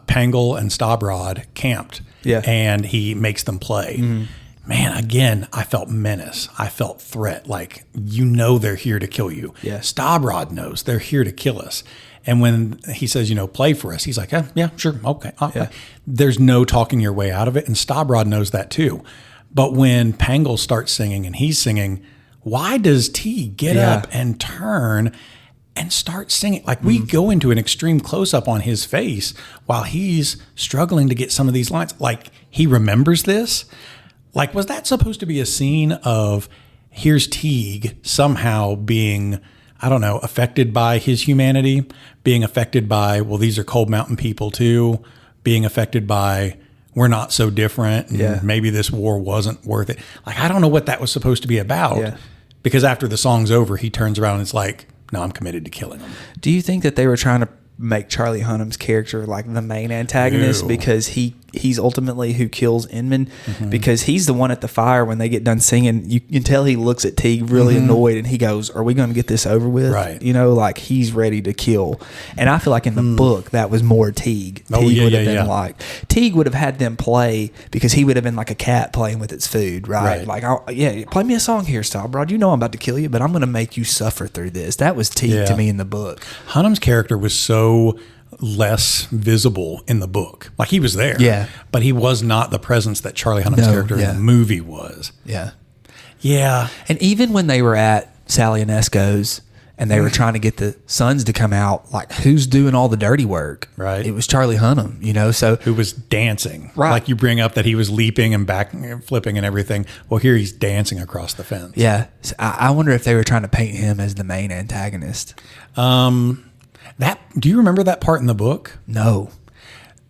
Pangle and Stabrod camped and he makes them play, man, again, I felt menace. I felt threat. Like, you know, they're here to kill you. Yeah. Stabrod knows they're here to kill us. And when he says, you know, play for us, he's like, yeah, sure. Okay. There's no talking your way out of it. And Stabrod knows that too. But when Pangle starts singing and he's singing, why does T get up and turn and start singing? Like, we go into an extreme close-up on his face while he's struggling to get some of these lines. Like, he remembers this. Like, was that supposed to be a scene of here's Teague somehow being, I don't know, affected by his humanity, being affected by, well, these are Cold Mountain people too, being affected by, we're not so different, and maybe this war wasn't worth it. Like, I don't know what that was supposed to be about, because after the song's over, he turns around and it's like, no, I'm committed to killing him. Do you think that they were trying to make Charlie Hunnam's character like the main antagonist because he's ultimately who kills Inman, because he's the one at the fire when they get done singing. You can tell he looks at Teague really annoyed, and he goes, are we going to get this over with? Right. You know, like, he's ready to kill. And I feel like in the book that was more Teague. Teague would have been like, Teague would have had them play because he would have been like a cat playing with its food, right? Like, play me a song here, Stabrod. You know I'm about to kill you, but I'm going to make you suffer through this. That was Teague to me in the book. Hunnam's character was so less visible in the book. Like, he was there, but he was not the presence that Charlie Hunnam's character in the movie was. And even when they were at Sally and Esco's and they were trying to get the sons to come out, like, who's doing all the dirty work? Right. It was Charlie Hunnam, you know, so who was dancing. Right. Like, you bring up that he was leaping and back flipping and everything. Well, here he's dancing across the fence. Yeah. So I wonder if they were trying to paint him as the main antagonist. Do you remember that part in the book? No.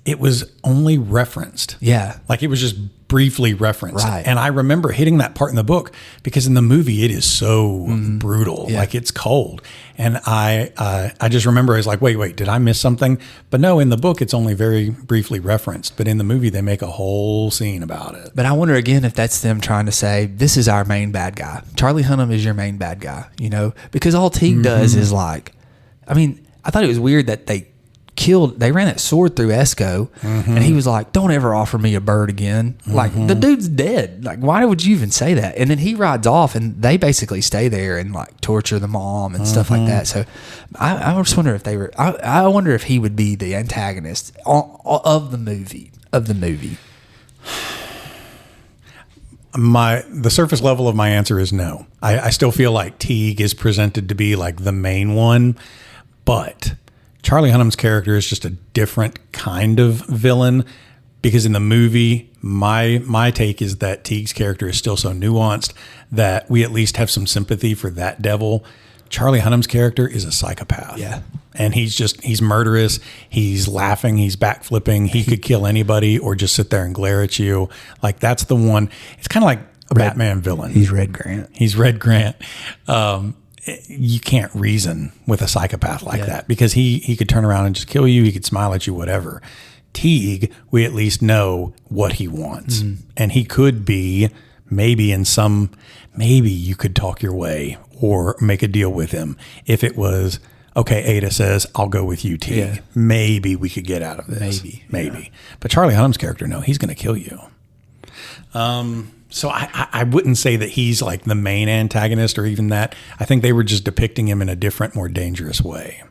It was only referenced. Yeah. Like, it was just briefly referenced. Right. And I remember hitting that part in the book because in the movie it is so brutal. Yeah. Like, it's cold. And I just remember I was like, wait, did I miss something? But no, in the book it's only very briefly referenced. But in the movie they make a whole scene about it. But I wonder again if that's them trying to say, this is our main bad guy. Charlie Hunnam is your main bad guy, you know? Because all Teague does is like, I mean, I thought it was weird that they ran that sword through Esco, and he was like, "Don't ever offer me a bird again." Like, the dude's dead. Like, why would you even say that? And then he rides off, and they basically stay there and like torture the mom and stuff like that. So I just wonder if they were. I wonder if he would be the antagonist of the movie. The surface level of my answer is no. I still feel like Teague is presented to be like the main one, but Charlie Hunnam's character is just a different kind of villain, because in the movie, my take is that Teague's character is still so nuanced that we at least have some sympathy for that devil. Charlie Hunnam's character is a psychopath. Yeah. And he's murderous. He's laughing. He's backflipping. He could kill anybody or just sit there and glare at you. Like, that's the one. It's kind of like a Batman villain. He's Red Grant. You can't reason with a psychopath like that, because he could turn around and just kill you. He could smile at you, whatever. Teague, we at least know what he wants. And he could be maybe you could talk your way or make a deal with him. If it was, okay, Ada says, I'll go with you, Teague. Yeah. Maybe we could get out of this. Maybe. Yeah. But Charlie Hunnam's character, no, he's going to kill you. So I wouldn't say that he's like the main antagonist or even that. I think they were just depicting him in a different, more dangerous way.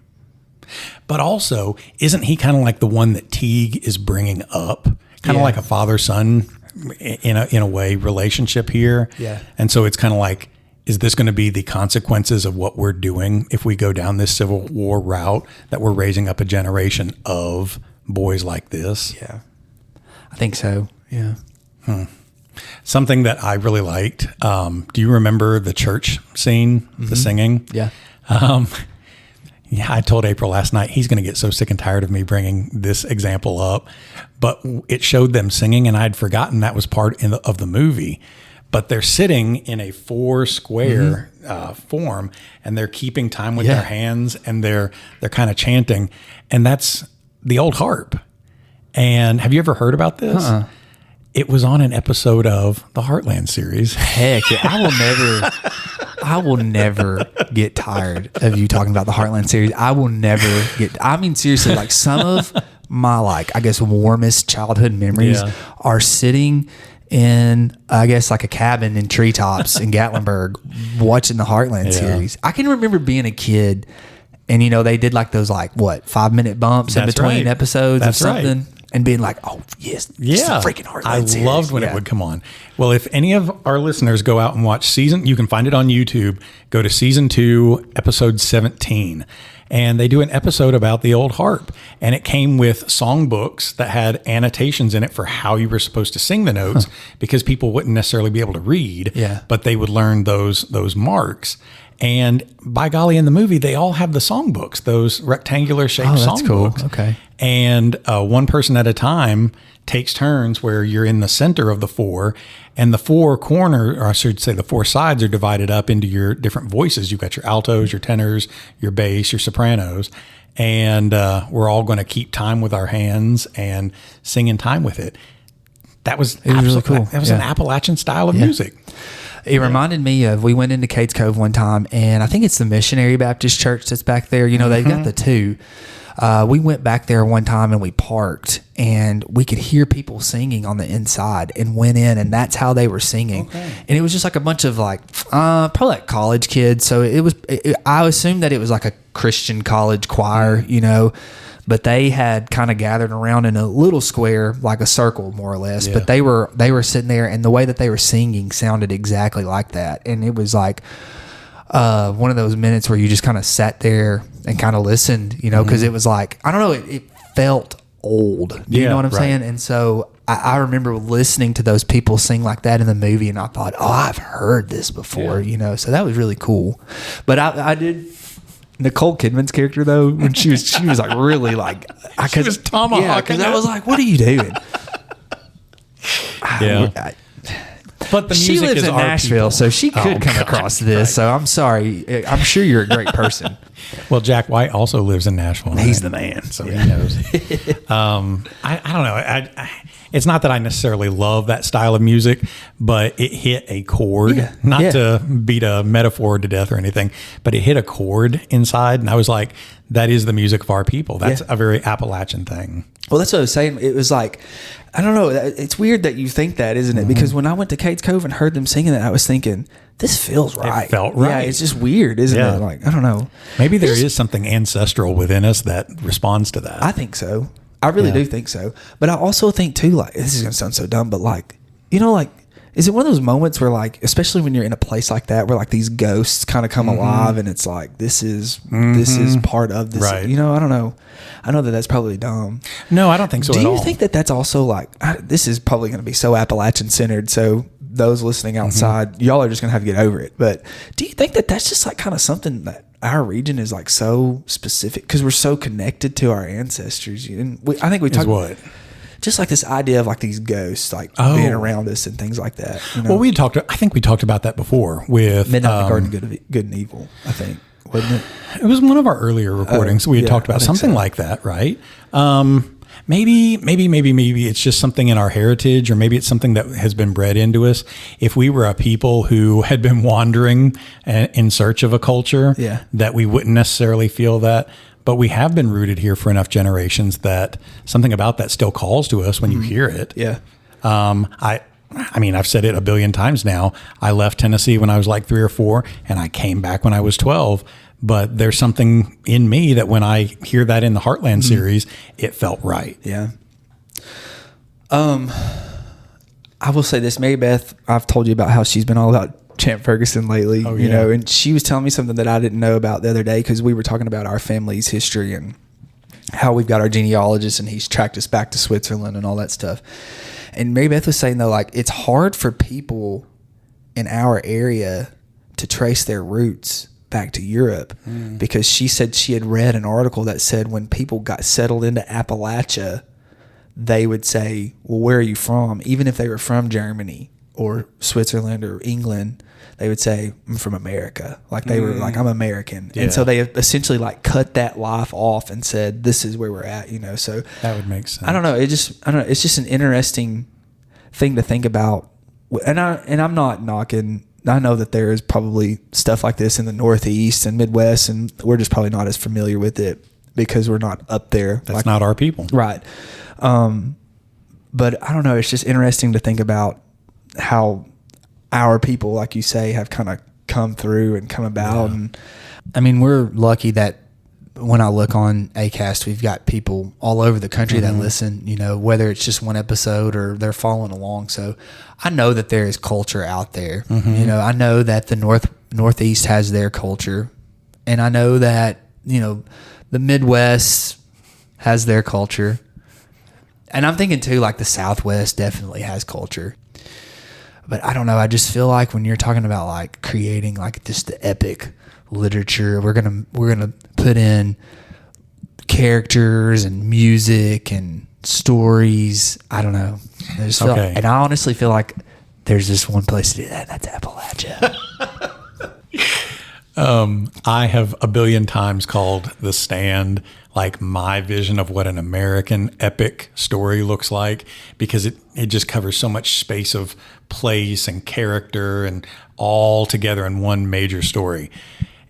But also, isn't he kind of like the one that Teague is bringing up? Kind of like a father-son in a way relationship here. Yeah. And so it's kind of like, is this going to be the consequences of what we're doing if we go down this Civil War route, that we're raising up a generation of boys like this? Yeah. I think so. Yeah. Something that I really liked. Do you remember the church scene, the singing? Yeah. Yeah, I told April last night, he's going to get so sick and tired of me bringing this example up. But it showed them singing, and I'd forgotten that was part of the movie. But they're sitting in a 4 square form, and they're keeping time with their hands, and they're kind of chanting. And that's the old harp. And have you ever heard about this? It was on an episode of the Heartland series. Heck, yeah. I will never get tired of you talking about the Heartland series. I mean, seriously, like, some of my, like, I guess, warmest childhood memories are sitting in, I guess, like a cabin in treetops in Gatlinburg watching the Heartland series. I can remember being a kid, and, they did like those, like, 5-minute bumps in between episodes of something. And being like, oh, yes, this is the freaking Heartland series. I loved when it would come on. Well, if any of our listeners go out and watch you can find it on YouTube. Go to season 2, episode 17. And they do an episode about the old harp. And it came with songbooks that had annotations in it for how you were supposed to sing the notes, because people wouldn't necessarily be able to read, but they would learn those marks. And by golly, in the movie, they all have the songbooks, those rectangular shaped songbooks. Cool. Okay. And one person at a time takes turns where you're in the center of the 4, and the 4 or I should say the 4 sides are divided up into your different voices. You've got your altos, your tenors, your bass, your sopranos, and we're all going to keep time with our hands and sing in time with it. That was really cool. That was an Appalachian style of music. It reminded me of, we went into Cades Cove one time, and I think it's the Missionary Baptist Church that's back there. They've got the 2. We went back there one time and we parked, and we could hear people singing on the inside, and went in, and that's how they were singing. Okay. And it was just like a bunch of probably like college kids. So I assumed that it was like a Christian college choir, but they had kind of gathered around in a little square, like a circle, more or less. Yeah. But they were sitting there, and the way that they were singing sounded exactly like that. And it was like one of those minutes where you just kind of sat there and kind of listened, because it was like, I don't know, it felt old. Do you know what I'm saying? And so I remember listening to those people sing like that in the movie, and I thought, oh, I've heard this before, so that was really cool. But I did... Nicole Kidman's character, though, when she was like really like, she was tomahawking. Because I was like, what are you doing? But the she music lives is in our Nashville, people. so she could come God, across this. right. So I'm sorry. I'm sure you're a great person. Well, Jack White also lives in Nashville. He's right? the man, so he knows. I don't know. It's not that I necessarily love that style of music, but it hit a chord. Not to beat a metaphor to death or anything, but it hit a chord inside, and I was like, "That is the music of our people." That's a very Appalachian thing. Well, that's what I was saying. It was like, I don't know. It's weird that you think that, isn't it? Because when I went to Kate's Cove and heard them singing that, I was thinking, this feels right. It felt right. Yeah, it's just weird, isn't it? Like, I don't know. Maybe there is something ancestral within us that responds to that. I think so. I really do think so. But I also think too, like, this is going to sound so dumb, but like, you know, like, is it one of those moments where, like, especially when you're in a place like that, where like these ghosts kind of come alive, and it's like, this is part of this. Right. You know, I don't know. I know that that's probably dumb. No, I don't think so. Do at you all. think that that's also like, this is probably going to be so Appalachian centered, so those listening outside, y'all are just going to have to get over it. But do you think that that's just like kind of something that our region is like so specific because we're so connected to our ancestors? And I think we talked what? Just like this idea of like these ghosts like being around us and things like that. You know? Well, I think we talked about that before with Midnight in the Garden of Good and Evil, I think. Wasn't it? It was one of our earlier recordings. We had talked about something like that, right? Maybe it's just something in our heritage, or maybe it's something that has been bred into us. If we were a people who had been wandering in search of a culture, that we wouldn't necessarily feel that. But we have been rooted here for enough generations that something about that still calls to us when you hear it. Yeah. I mean, I've said it a billion times now. I left Tennessee when I was like 3 or 4, and I came back when I was 12. But there's something in me that when I hear that in the Heartland series, it felt right. Yeah. I will say this, Mary Beth, I've told you about how she's been all about Champ Ferguson lately, you know, and she was telling me something that I didn't know about the other day, because we were talking about our family's history and how we've got our genealogist and he's tracked us back to Switzerland and all that stuff. And Mary Beth was saying, though, like, it's hard for people in our area to trace their roots back to Europe, because she said she had read an article that said when people got settled into Appalachia, they would say, well, where are you from? Even if they were from Germany or Switzerland or England, they would say, I'm from America. Like, they were like, I'm American. Yeah. And so they essentially like cut that life off and said, this is where we're at, you know? So that would make sense. I don't know. It's just an interesting thing to think about. And I'm not knocking. I know that there is probably stuff like this in the Northeast and Midwest, and we're just probably not as familiar with it because we're not up there. That's not our people. Right. But I don't know. It's just interesting to think about how our people, like you say, have kind of come through and come about. Yeah. And I mean, we're lucky that when I look on Acast, we've got people all over the country that listen, you know, whether it's just one episode or they're following along. So I know that there is culture out there. You know, I know that the Northeast has their culture, and I know that, you know, the Midwest has their culture. And I'm thinking too, like the Southwest definitely has culture. But I don't know. I just feel like when you're talking about like creating like just the epic literature, we're gonna put in characters and music and stories. I don't know. I just feel and I honestly feel like there's just one place to do that, and that's Appalachia. I have a billion times called The Stand like my vision of what an American epic story looks like, because it just covers so much space of place and character and all together in one major story.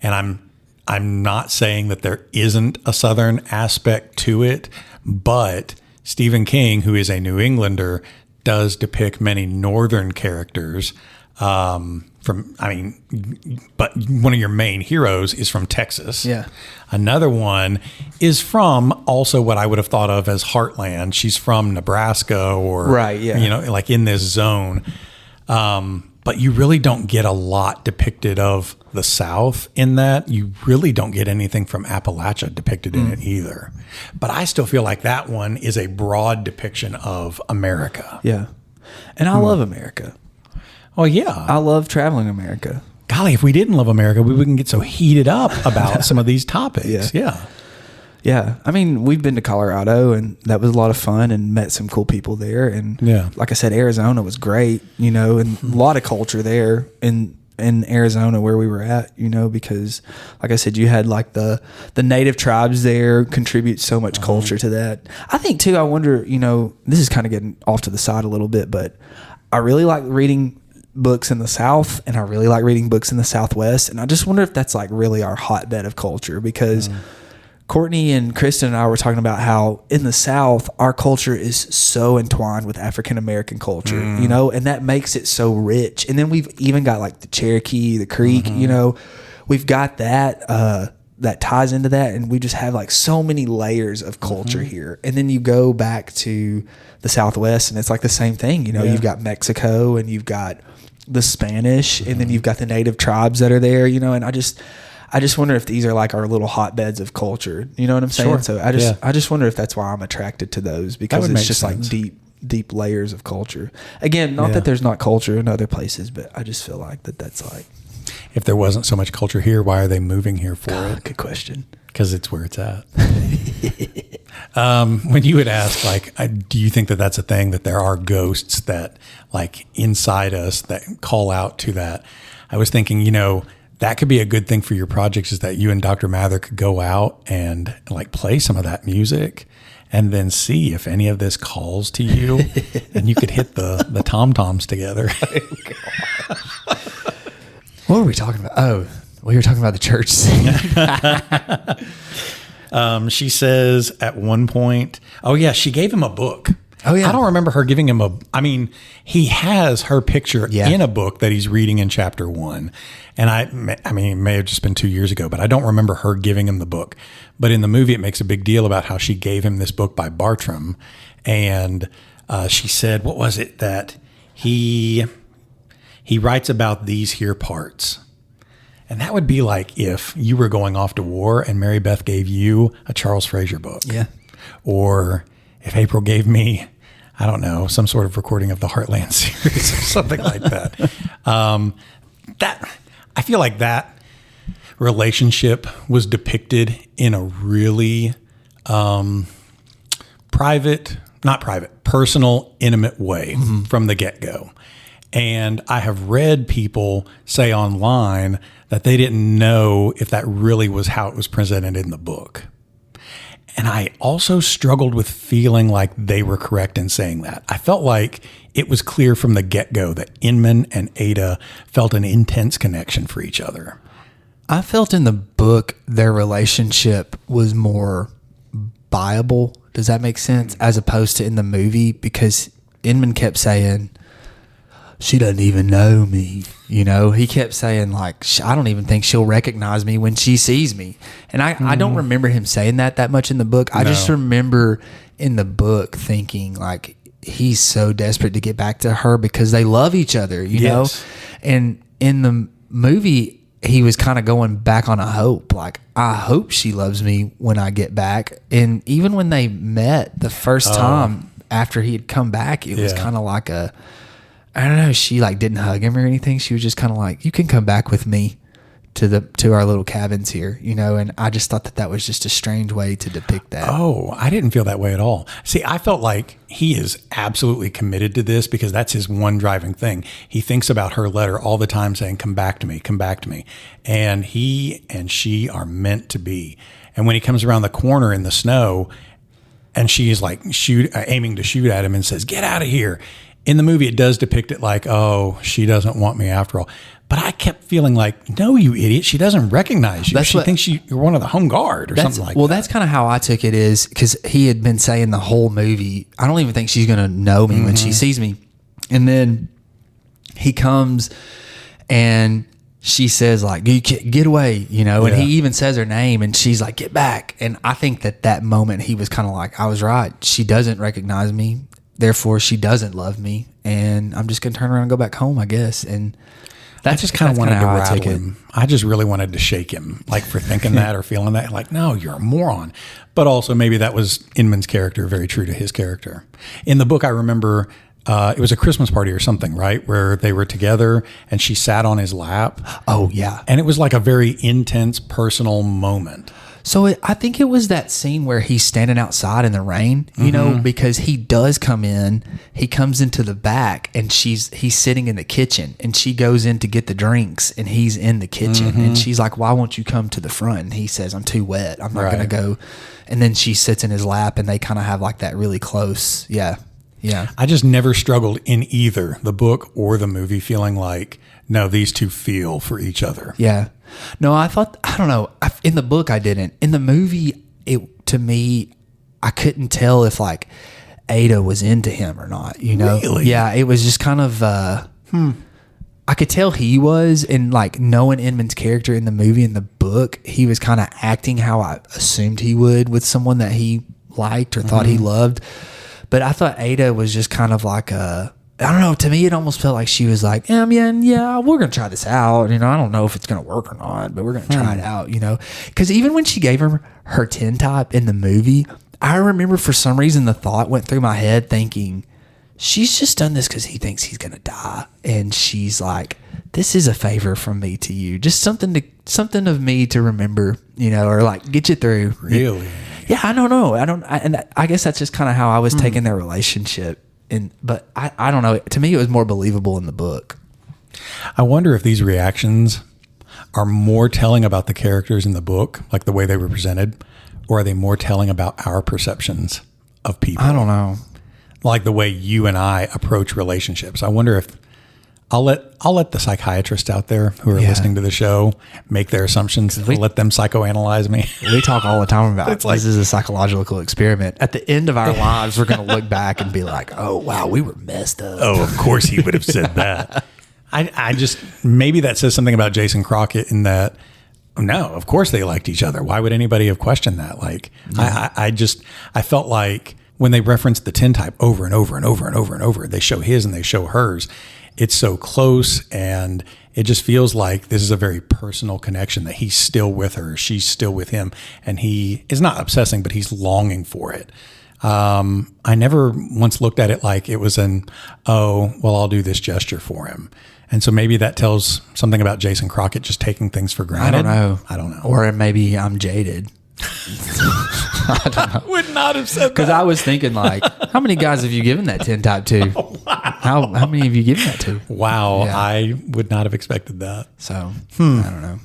And I'm not saying that there isn't a Southern aspect to it, but Stephen King, who is a New Englander, does depict many Northern characters. But one of your main heroes is from Texas. Yeah. Another one is from also what I would have thought of as Heartland. She's from Nebraska or, you know, like in this zone. But you really don't get a lot depicted of the South in that. You really don't get anything from Appalachia depicted in it either. But I still feel like that one is a broad depiction of America. Yeah. And I love America. Oh, yeah. I love traveling America. Golly, if we didn't love America, we wouldn't get so heated up about some of these topics. Yeah. Yeah. I mean, we've been to Colorado, and that was a lot of fun, and met some cool people there. And like I said, Arizona was great, and a lot of culture there in Arizona where we were at, because like I said, you had like the native tribes there contribute so much culture to that. I think too, I wonder, this is kind of getting off to the side a little bit, but I really like reading books in the South, and I really like reading books in the Southwest. And I just wonder if that's like really our hotbed of culture, because Courtney and Kristen and I were talking about how in the South, our culture is so entwined with African-American culture, and that makes it so rich. And then we've even got like the Cherokee, the Creek, we've got that, that ties into that. And we just have like so many layers of culture here. And then you go back to the Southwest, and it's like the same thing. You've got Mexico, and you've got the Spanish, and then you've got the native tribes that are there, and I just wonder if these are like our little hotbeds of culture. You know what I'm saying? Sure. So I just wonder if that's why I'm attracted to those, because it's just sense. like deep layers of culture. Again, not that there's not culture in other places, but I just feel like that's like, if there wasn't so much culture here, why are they moving here for it? Good question. Because it's where it's at. When you would ask, like, do you think that that's a thing, that there are ghosts that like inside us that call out to that? I was thinking, that could be a good thing for your projects, is that you and Dr. Mather could go out and like play some of that music and then see if any of this calls to you, and you could hit the tom-toms together. What were we talking about? Oh, we were talking about the church scene. She says at one point, she gave him a book. Oh, yeah. I don't remember her giving him he has her picture in a book that he's reading in chapter 1. And I mean, it may have just been 2 years ago, but I don't remember her giving him the book. But in the movie, it makes a big deal about how she gave him this book by Bartram. And she said, what was it that he writes about these here parts? And that would be like if you were going off to war and Mary Beth gave you a Charles Frazier book. Yeah. Or if April gave me, I don't know, some sort of recording of the Heartland series or something like that. I feel like that relationship was depicted in a really personal, intimate way from the get-go. And I have read people say online that they didn't know if that really was how it was presented in the book. And I also struggled with feeling like they were correct in saying that. I felt like it was clear from the get-go that Inman and Ada felt an intense connection for each other. I felt in the book their relationship was more viable. Does that make sense? As opposed to in the movie, because Inman kept saying, she doesn't even know me. He kept saying like, I don't even think she'll recognize me when she sees me. And I don't remember him saying that much in the book. I just remember in the book thinking like, he's so desperate to get back to her because they love each other, you know? And in the movie, he was kind of going back on a hope. Like, I hope she loves me when I get back. And even when they met the first time after he had come back, it was kind of like I don't know, she like didn't hug him or anything. She was just kind of like, you can come back with me to our little cabins here, and I just thought that was just a strange way to depict that. Oh, I didn't feel that way at all. See, I felt like he is absolutely committed to this because that's his one driving thing. He thinks about her letter all the time saying, come back to me, come back to me. And he and she are meant to be. And when he comes around the corner in the snow and she is like aiming to shoot at him and says, get out of here. In the movie, it does depict it like, oh, she doesn't want me after all. But I kept feeling like, no, you idiot. She doesn't recognize you. She thinks you're one of the home guard or something like that. Well, that's kind of how I took it, is because he had been saying the whole movie, I don't even think she's going to know me when she sees me. And then he comes and she says like, get away, and he even says her name and she's like, get back. And I think that moment he was kind of like, I was right. She doesn't recognize me. Therefore, she doesn't love me, and I'm just going to turn around and go back home, I guess. And I just kind of wanted to rattle him. I just really wanted to shake him, like for thinking that or feeling that. Like, no, you're a moron. But also maybe that was Inman's character, very true to his character. In the book, I remember it was a Christmas party or something, right, where they were together and she sat on his lap. Oh, yeah. And it was like a very intense, personal moment. So I think it was that scene where he's standing outside in the rain, you know, because he does come in. He comes into the back, and he's sitting in the kitchen, and she goes in to get the drinks, and he's in the kitchen, and she's like, "Why won't you come to the front?" And he says, "I'm too wet. I'm not going to go." And then she sits in his lap, and they kind of have like that really close, yeah. I just never struggled in either the book or the movie feeling like, no, these two feel for each other. Yeah. No, I don't know. In the book, I didn't. In the movie, to me, I couldn't tell if like Ada was into him or not, you know? Really? Yeah, it was just kind of, I could tell he was, and like knowing Edmund's character in the movie and the book, he was kind of acting how I assumed he would with someone that he liked or thought he loved. But I thought Ada was just kind of like I don't know. To me, it almost felt like she was like, yeah, we're going to try this out. You know, I don't know if it's going to work or not, but we're going to try it out, you know. Because even when she gave her tintype in the movie, I remember for some reason the thought went through my head thinking, she's just done this because he thinks he's going to die. And she's like, this is a favor from me to you. Just something of me to remember, you know, or like get you through. Really? Yeah, I don't know. And I guess that's just kind of how I was taking their relationship. But I don't know. To me, it was more believable in the book. I wonder if these reactions are more telling about the characters in the book, like the way they were presented, or are they more telling about our perceptions of people? I don't know. Like the way you and I approach relationships. I wonder if I'll let the psychiatrists out there who are listening to the show make their assumptions. Let them psychoanalyze me. We talk all the time about it. This is a psychological experiment. At the end of our lives, we're going to look back and be like, oh, wow, we were messed up. Oh, of course he would have said that. I just, maybe that says something about Jason Crockett in that, no, of course they liked each other. Why would anybody have questioned that? Like, I felt like when they referenced the tintype over and over and over and over and over, they show his and they show hers. It's so close, and it just feels like this is a very personal connection, that he's still with her, she's still with him, and he is not obsessing, but he's longing for it. I never once looked at it like it was I'll do this gesture for him. And so maybe that tells something about Jason Crockett just taking things for granted. I don't know. Or maybe I'm jaded. I don't know. Would not have said that. Because I was thinking, like, how many guys have you given that tintype to? Oh, wow. How many have you given that to? Wow. Yeah. I would not have expected that. So, I don't know.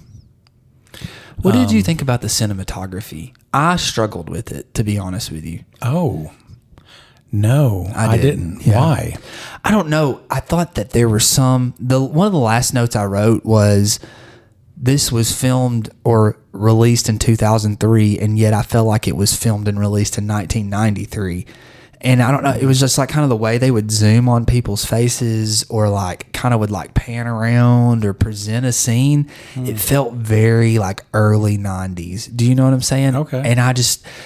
What did you think about the cinematography? I struggled with it, to be honest with you. Oh, no, I didn't. Yeah. Why? I don't know. I thought that there were one of the last notes I wrote was, this was filmed or released in 2003, and yet I felt like it was filmed and released in 1993. And I don't know, it was just like kind of the way they would zoom on people's faces, or like kind of would like pan around or present a scene. It felt very like early 90s. Do you know what I'm saying? Okay. And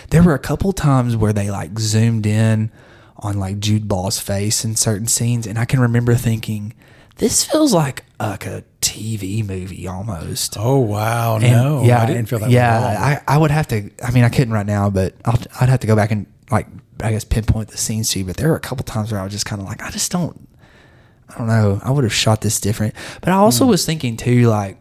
there were a couple times where they like zoomed in on like Jude Law's face in certain scenes, and I can remember thinking, this feels like a TV movie almost. Oh, wow. No, I didn't feel that way at all. I would have to, I mean, I couldn't right now, but I'd have to go back and like, I guess, pinpoint the scenes to you. But there were a couple times where I was just kind of like, I don't know. I would have shot this different. But I also was thinking too, like,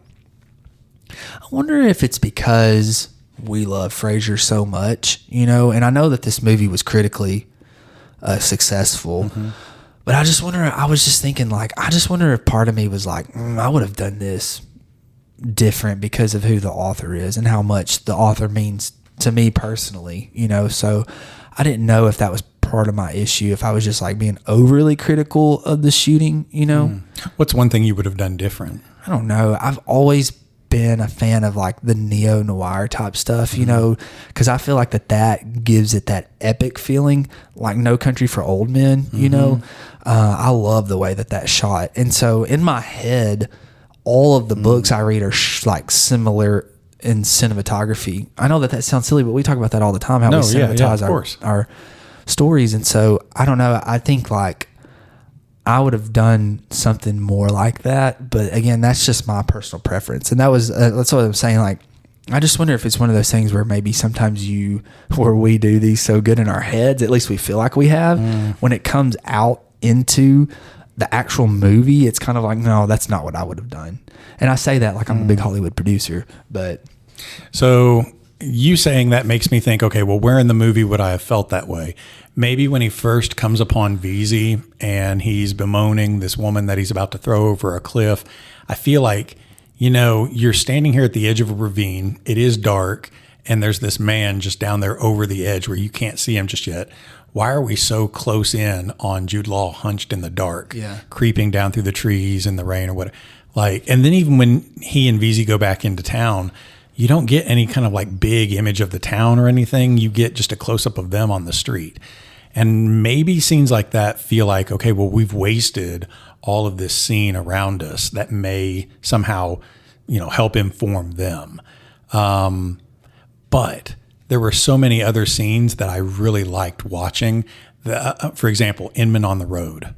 I wonder if it's because we love Frazier so much, you know, and I know that this movie was critically successful. But I was just thinking, like, I just wonder if part of me was like, I would have done this different because of who the author is and how much the author means to me personally, you know? So I didn't know if that was part of my issue, if I was just like being overly critical of the shooting, you know? What's one thing you would have done different? I don't know. I've always been a fan of like the neo-noir type stuff, you know, because I feel like that gives it that epic feeling, like No Country for Old Men, you know. I love the way that shot. And so in my head, all of the books I read are like similar in cinematography. I know that sounds silly, but we talk about that all the time, how we cinematize our stories. And so I don't know, I think like I would have done something more like that, but again, that's just my personal preference. And that's what I'm saying. Like, I just wonder if it's one of those things where maybe sometimes where we do these so good in our heads, at least we feel like we have, when it comes out into the actual movie, it's kind of like, no, that's not what I would have done. And I say that like I'm a big Hollywood producer, but. So you saying that makes me think, okay, well, where in the movie would I have felt that way? Maybe when he first comes upon VZ and he's bemoaning this woman that he's about to throw over a cliff. I feel like, you're standing here at the edge of a ravine. It is dark, and there's this man just down there over the edge where you can't see him just yet. Why are we so close in on Jude Law hunched in the dark, creeping down through the trees in the rain or whatever? And then even when he and VZ go back into town, you don't get any kind of like big image of the town or anything. You get just a close up of them on the street. And maybe scenes like that feel like, okay, well, we've wasted all of this scene around us that may somehow, help inform them. But there were so many other scenes that I really liked watching. For example, Inman on the Road,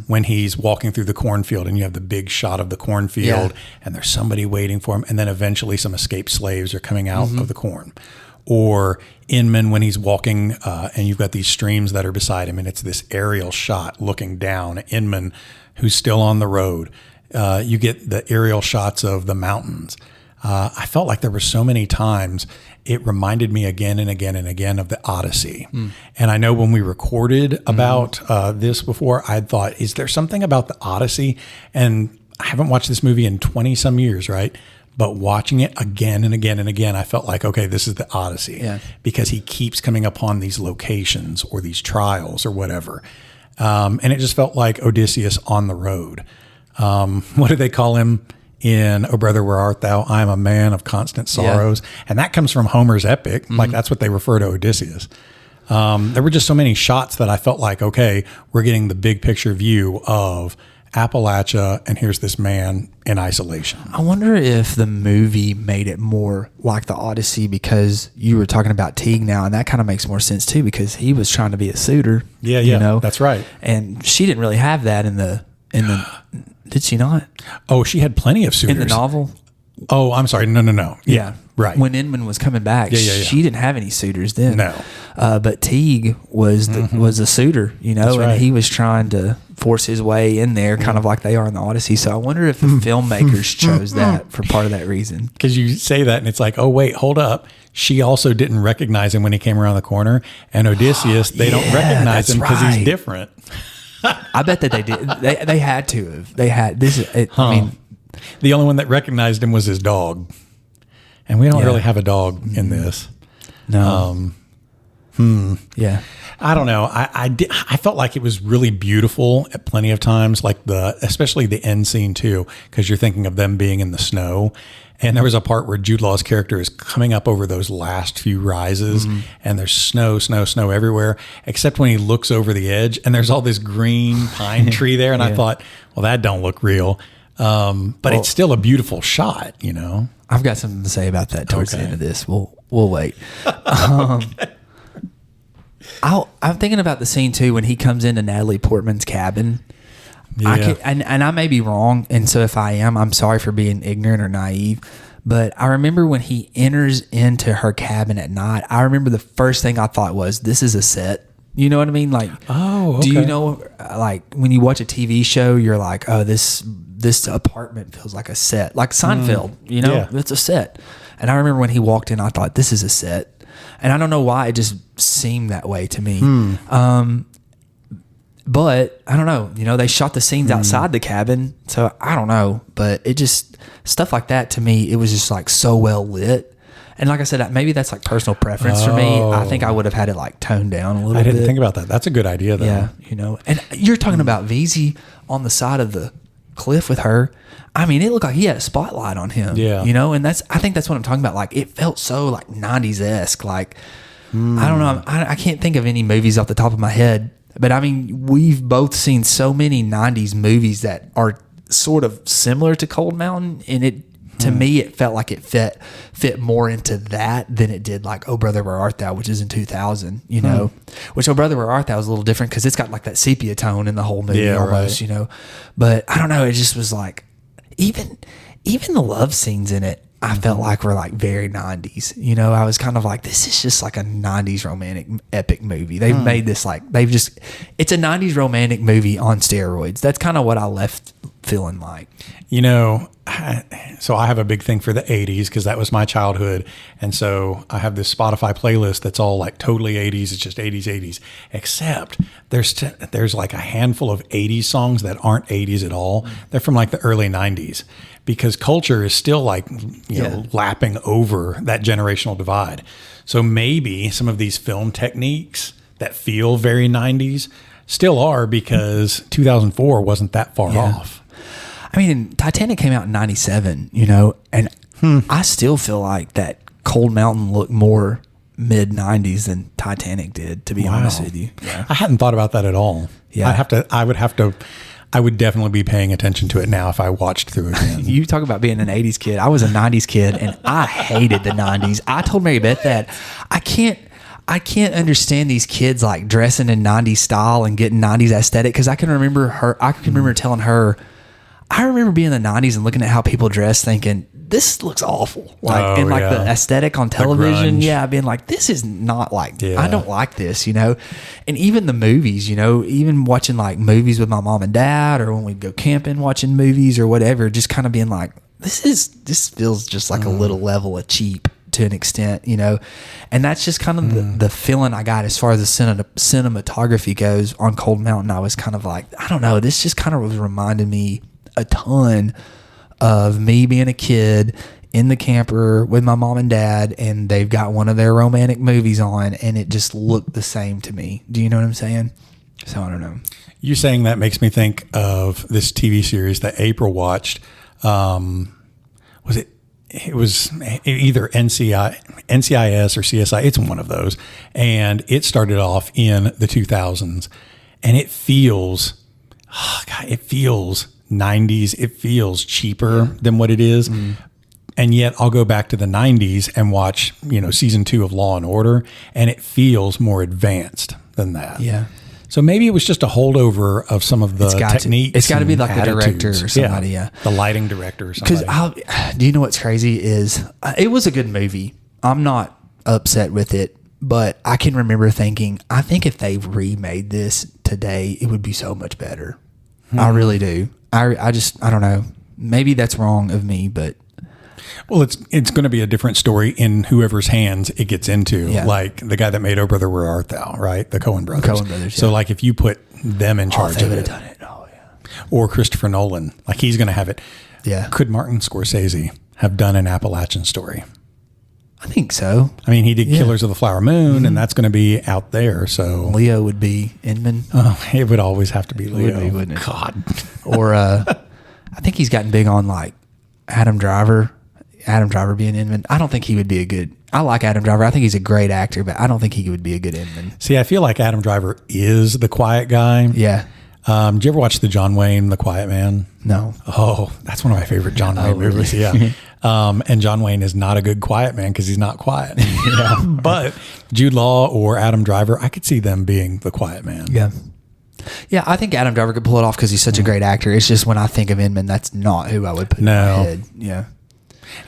when he's walking through the cornfield and you have the big shot of the cornfield and there's somebody waiting for him, and then eventually some escaped slaves are coming out of the corn. Or Inman when he's walking and you've got these streams that are beside him and it's this aerial shot looking down at Inman who's still on the road. You get the aerial shots of the mountains. I felt like there were so many times it reminded me again and again and again of the Odyssey. And I know when we recorded about this before, I'd thought, is there something about the Odyssey? And I haven't watched this movie in 20 some years, right? But watching it again and again and again, I felt like, okay, this is the Odyssey. Because he keeps coming upon these locations or these trials or whatever. And it just felt like Odysseus on the road. What do they call him in "O Brother, Where Art Thou? I am a man of constant sorrows." And that comes from Homer's epic. Like that's what they refer to Odysseus. There were just so many shots that I felt like, okay, we're getting the big picture view of Appalachia, and here's this man in isolation. I wonder if the movie made it more like the Odyssey, because you were talking about Teague now, and that kind of makes more sense too, because he was trying to be a suitor. That's right. And she didn't really have that in the did she not? Oh, she had plenty of suitors in the novel. Oh, I'm sorry. No. Yeah. Right. When Inman was coming back, she didn't have any suitors then. No. But Teague was was a suitor, That's right. and he was trying to force his way in there, kind of like they are in the Odyssey. So I wonder if the filmmakers chose that for part of that reason. Because you say that, and it's like, oh, wait, hold up. She also didn't recognize him when he came around the corner. And Odysseus, they don't recognize him because he's different. I bet that they did. They had to have. They had this. I mean, the only one that recognized him was his dog, and we don't really have a dog in this. No. Yeah. I don't know. I felt like it was really beautiful at plenty of times, like especially the end scene too, because you're thinking of them being in the snow. And there was a part where Jude Law's character is coming up over those last few rises, and there's snow everywhere, except when he looks over the edge, and there's all this green pine tree there. And I thought, well, that don't look real. But it's still a beautiful shot, I've got something to say about that towards the end of this. We'll wait. I'm thinking about the scene too when he comes into Natalie Portman's cabin. Yeah. And I may be wrong, and so if I am, I'm sorry for being ignorant or naive. But I remember when he enters into her cabin at night, I remember the first thing I thought was, this is a set. You know what I mean? Like, do you know, like when you watch a TV show, you're like, oh, this apartment feels like a set, like Seinfeld. It's a set. And I remember when he walked in, I thought, this is a set. And I don't know why, it just seemed that way to me. But I don't know, they shot the scenes outside the cabin. So I don't know, but it just, stuff like that to me, it was just like so well lit. And like I said, maybe that's like personal preference for me. I think I would have had it like toned down a little bit. I didn't think about that. That's a good idea though. Yeah. And you're talking about VZ on the side of the cliff with her. I mean, it looked like he had a spotlight on him. Yeah. And I think that's what I'm talking about. Like, it felt so like 90s-esque. Like, I don't know. I can't think of any movies off the top of my head. But I mean, we've both seen so many 90s movies that are sort of similar to Cold Mountain. And to me, it felt like it fit more into that than it did like Oh Brother, Where Art Thou, which is in 2000, Which Oh Brother, Where Art Thou is a little different because it's got like that sepia tone in the whole movie almost, But I don't know. It just was like, even the love scenes in it, I felt like were like very 90s. I was kind of like, this is just like a 90s romantic epic movie. They've made this it's a 90s romantic movie on steroids. That's kind of what I left feeling like? You know, so I have a big thing for the 80s because that was my childhood. And so I have this Spotify playlist that's all like totally 80s. It's just 80s, except there's like a handful of 80s songs that aren't 80s at all. They're from like the early 90s because culture is still like, you know, lapping over that generational divide. So maybe some of these film techniques that feel very 90s still are because 2004 wasn't that far off. I mean, Titanic came out in 97, you know, and I still feel like that Cold Mountain looked more mid 90s than Titanic did, to be honest with you. Yeah. I hadn't thought about that at all. Yeah. I would definitely be paying attention to it now if I watched through it again. You talk about being an 80s kid. I was a 90s kid and I hated the 90s. I told Mary Beth that I can't understand these kids like dressing in 90s style and getting 90s aesthetic, because I can remember telling her, I remember being in the 90s and looking at how people dress thinking, this looks awful. Like, and like the aesthetic on television. Yeah. Being like, this is not like, I don't like this, you know? And even the movies, you know, even watching like movies with my mom and dad, or when we'd go camping, watching movies or whatever, just kind of being like, this feels just like a little level of cheap to an extent, you know? And that's just kind of the feeling I got as far as the cinematography goes on Cold Mountain. I was kind of like, I don't know, this just kind of was reminding me a ton of me being a kid in the camper with my mom and dad, and they've got one of their romantic movies on, and it just looked the same to me. Do you know what I'm saying? So I don't know. You saying that makes me think of this TV series that April watched. It was either NCIS or CSI. It's one of those. And it started off in the 2000s, and it feels 90s. It feels cheaper than what it is. And yet I'll go back to the 90s and watch, you know, season 2 of Law and Order, and it feels more advanced than that. Yeah. So maybe it was just a holdover of some of the techniques. It's got to be like the director or somebody. The lighting director or somebody. Because do you know what's crazy is it was a good movie. I'm not upset with it, but I can remember thinking, I think if they remade this today, it would be so much better. I really do. I don't know. Maybe that's wrong of me, but. Well, it's going to be a different story in whoever's hands it gets into. Yeah. Like the guy that made Oh Brother, Where Art Thou, right? The Coen brothers. So like if you put them in charge of it. Done it. Oh, yeah. Or Christopher Nolan, like he's going to have it. Yeah. Could Martin Scorsese have done an Appalachian Story? I think so. I mean, he did Killers of the Flower Moon, and that's going to be out there. So Leo would be Inman. Oh, it would always have to be Leo. It would be, wouldn't it? God. Or I think he's gotten big on like Adam Driver being Inman. I don't think he would be a good. I like Adam Driver. I think he's a great actor, but I don't think he would be a good Inman. See, I feel like Adam Driver is the quiet guy. Yeah. Did you ever watch the John Wayne, The Quiet Man? No. Oh, that's one of my favorite John Wayne movies. Yeah. And John Wayne is not a good quiet man because he's not quiet. Yeah. But Jude Law or Adam Driver, I could see them being the quiet man. Yeah. Yeah, I think Adam Driver could pull it off because he's such a great actor. It's just when I think of Inman, that's not who I would put in my head. Yeah.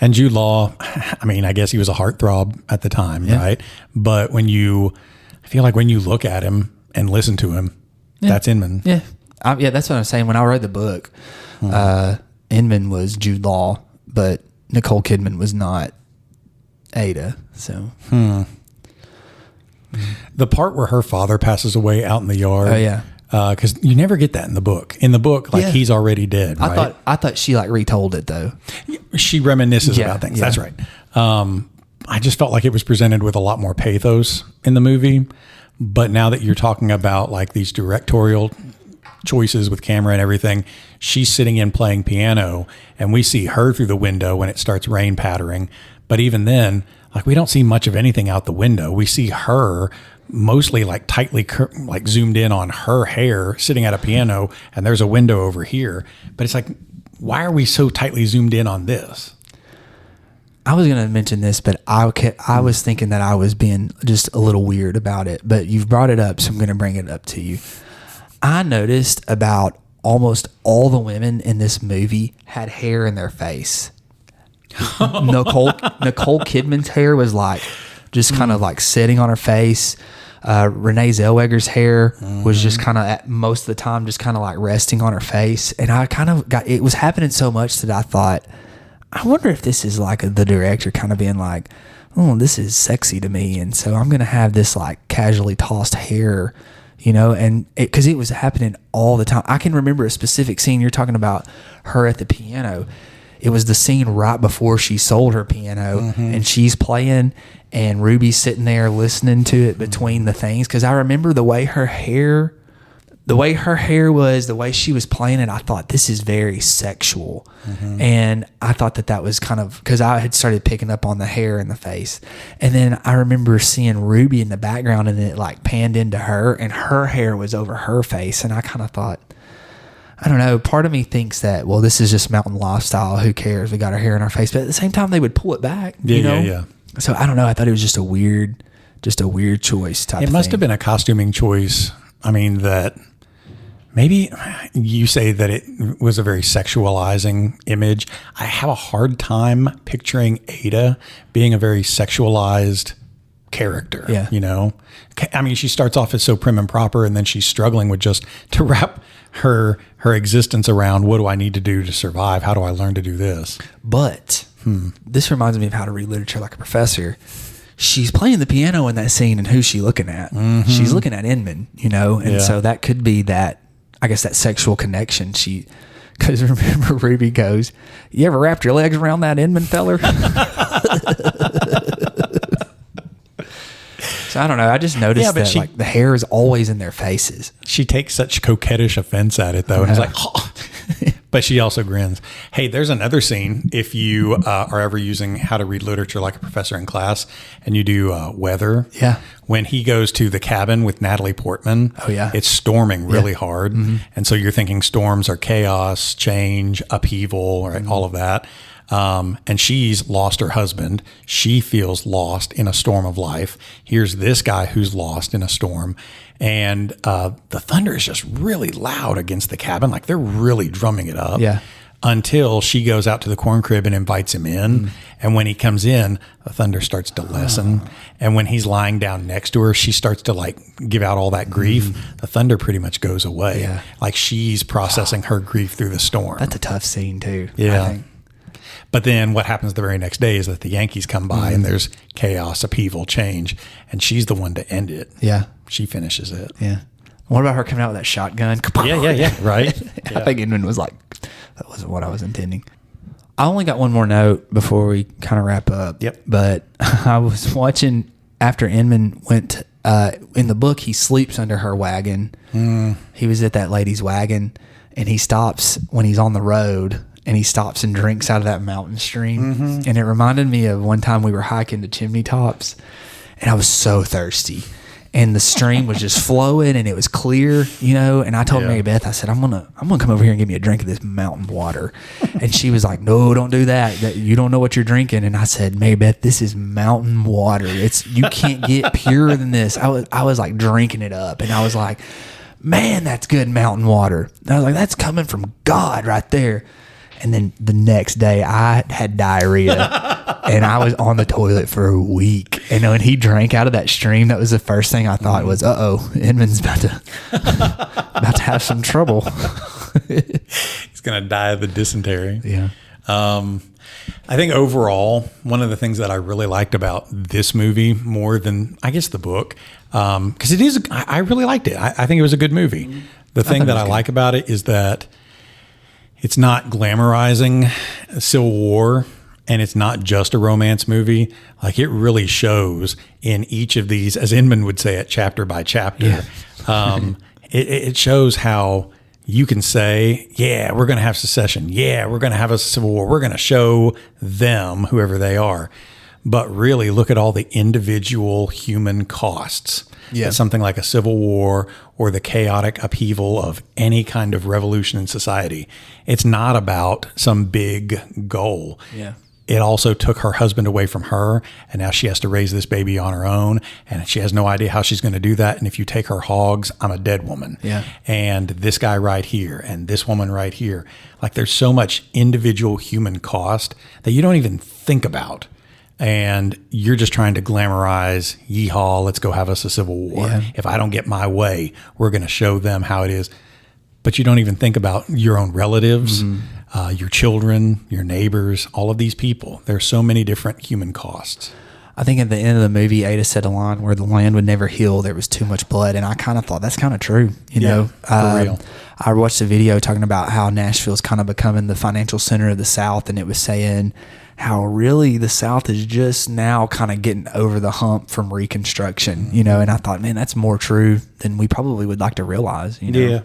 And Jude Law, I mean, I guess he was a heartthrob at the time, right? But I feel like when you look at him and listen to him, that's Inman. Yeah. That's what I'm saying. When I read the book, Inman was Jude Law, but Nicole Kidman was not Ada. So. The part where her father passes away out in the yard. Oh, yeah. Because you never get that in the book. In the book, he's already dead. Right? I thought she like retold it though. She reminisces about things. Yeah. That's right. I just felt like it was presented with a lot more pathos in the movie. But now that you're talking about like these directorial choices with camera and everything, she's sitting in playing piano, and we see her through the window when it starts rain pattering. But even then, like we don't see much of anything out the window. We see her mostly like tightly like zoomed in on her hair sitting at a piano, and there's a window over here. But it's like, why are we so tightly zoomed in on this? I was going to mention this, but I was thinking that I was being just a little weird about it, but you've brought it up, so I'm going to bring it up to you. I noticed about almost all the women in this movie had hair in their face. Nicole Kidman's hair was like just kind of like sitting on her face. Rene Zellweger's hair was just kind of most of the time just kind of like resting on her face, and I kind of got it was happening so much that I thought, I wonder if this is like the director kind of being like, oh, this is sexy to me, and so I'm gonna have this like casually tossed hair, and because it was happening all the time. I can remember a specific scene. You're talking about her at the piano. It was the scene right before she sold her piano, and she's playing, and Ruby's sitting there listening to it between the things. Because I remember the way her hair was, the way she was playing it, I thought, this is very sexual. And I thought that was kind of, because I had started picking up on the hair in the face. And then I remember seeing Ruby in the background, and it like panned into her, and her hair was over her face. And I kind of thought, I don't know, part of me thinks that, well, this is just mountain lifestyle. Who cares? We got our hair in our face. But at the same time, they would pull it back. Yeah. So I don't know. I thought it was just a weird choice type of thing. It must have been a costuming choice. I mean, that maybe you say that it was a very sexualizing image. I have a hard time picturing Ada being a very sexualized character. Yeah. I mean, she starts off as so prim and proper, and then she's struggling with just to wrap her existence around, what do I need to do to survive? How do I learn to do this? But this reminds me of How to Read Literature Like a Professor. She's playing the piano in that scene, and who's she looking at? She's looking at Inman, and so that could be that, I guess, that sexual connection. Because remember, Ruby goes, you ever wrapped your legs around that Inman feller? So I don't know. I just noticed that like the hair is always in their faces. She takes such coquettish offense at it, though. And it's like, oh. But she also grins. Hey, there's another scene. If you are ever using How to Read Literature Like a Professor in class, and you do weather. Yeah. When he goes to the cabin with Natalie Portman. Oh, yeah. It's storming really hard. And so you're thinking storms are chaos, change, upheaval, right? All of that. And she's lost her husband. She feels lost in a storm of life. Here's this guy who's lost in a storm. And the thunder is just really loud against the cabin. Like they're really drumming it up. Yeah. Until she goes out to the corn crib and invites him in. And when he comes in, the thunder starts to lessen. And when he's lying down next to her, she starts to like give out all that grief. The thunder pretty much goes away. Yeah. Like she's processing her grief through the storm. That's a tough scene too. Yeah. I think. But then what happens the very next day is that the Yankees come by and there's chaos, upheaval, change, and she's the one to end it. Yeah. She finishes it. Yeah. What about her coming out with that shotgun? Yeah. Right. I think Inman was like, that wasn't what I was intending. I only got one more note before we kind of wrap up. Yep. But I was watching after Inman went, in the book, he sleeps under her wagon. He was at that lady's wagon, and he stops when he's on the road, and he stops and drinks out of that mountain stream. And it reminded me of one time we were hiking to Chimney Tops, and I was so thirsty. And the stream was just flowing, and it was clear, and I told Mary Beth, I said, I'm gonna come over here and give me a drink of this mountain water. And she was like, no, don't do that. You don't know what you're drinking. And I said, Mary Beth, this is mountain water. You can't get purer than this. I was like drinking it up, and I was like, man, that's good mountain water. And I was like, that's coming from God right there. And then the next day I had diarrhea and I was on the toilet for a week. And when he drank out of that stream, that was the first thing I thought was, Inman's about to have some trouble. He's going to die of the dysentery. Yeah. I think overall, one of the things that I really liked about this movie more than, I guess, the book, because it is, I really liked it. I think it was a good movie. The thing that I like about it is that it's not glamorizing Civil War, and it's not just a romance movie. Like, it really shows in each of these, as Inman would say it, chapter by chapter. Yeah. It shows how you can say, yeah, we're going to have secession. Yeah, we're going to have a civil war. We're going to show them, whoever they are. But really look at all the individual human costs. Yeah. Something like a civil war or the chaotic upheaval of any kind of revolution in society. It's not about some big goal. Yeah. It also took her husband away from her, and now she has to raise this baby on her own, and she has no idea how she's going to do that. And if you take her hogs, I'm a dead woman. Yeah. And this guy right here, and this woman right here. Like, there's so much individual human cost that you don't even think about And you're just trying to glamorize, yeehaw, let's go have us a civil war. Yeah. If I don't get my way, we're going to show them how it is. But you don't even think about your own relatives, your children, your neighbors, all of these people. There's so many different human costs. I think at the end of the movie, Ada said a line where the land would never heal. There was too much blood. And I kind of thought that's kind of true. You know, for real. I watched a video talking about how Nashville's kind of becoming the financial center of the South. And it was saying how really the South is just now kind of getting over the hump from Reconstruction, you know. And I thought, man, that's more true than we probably would like to realize, you know. Yeah.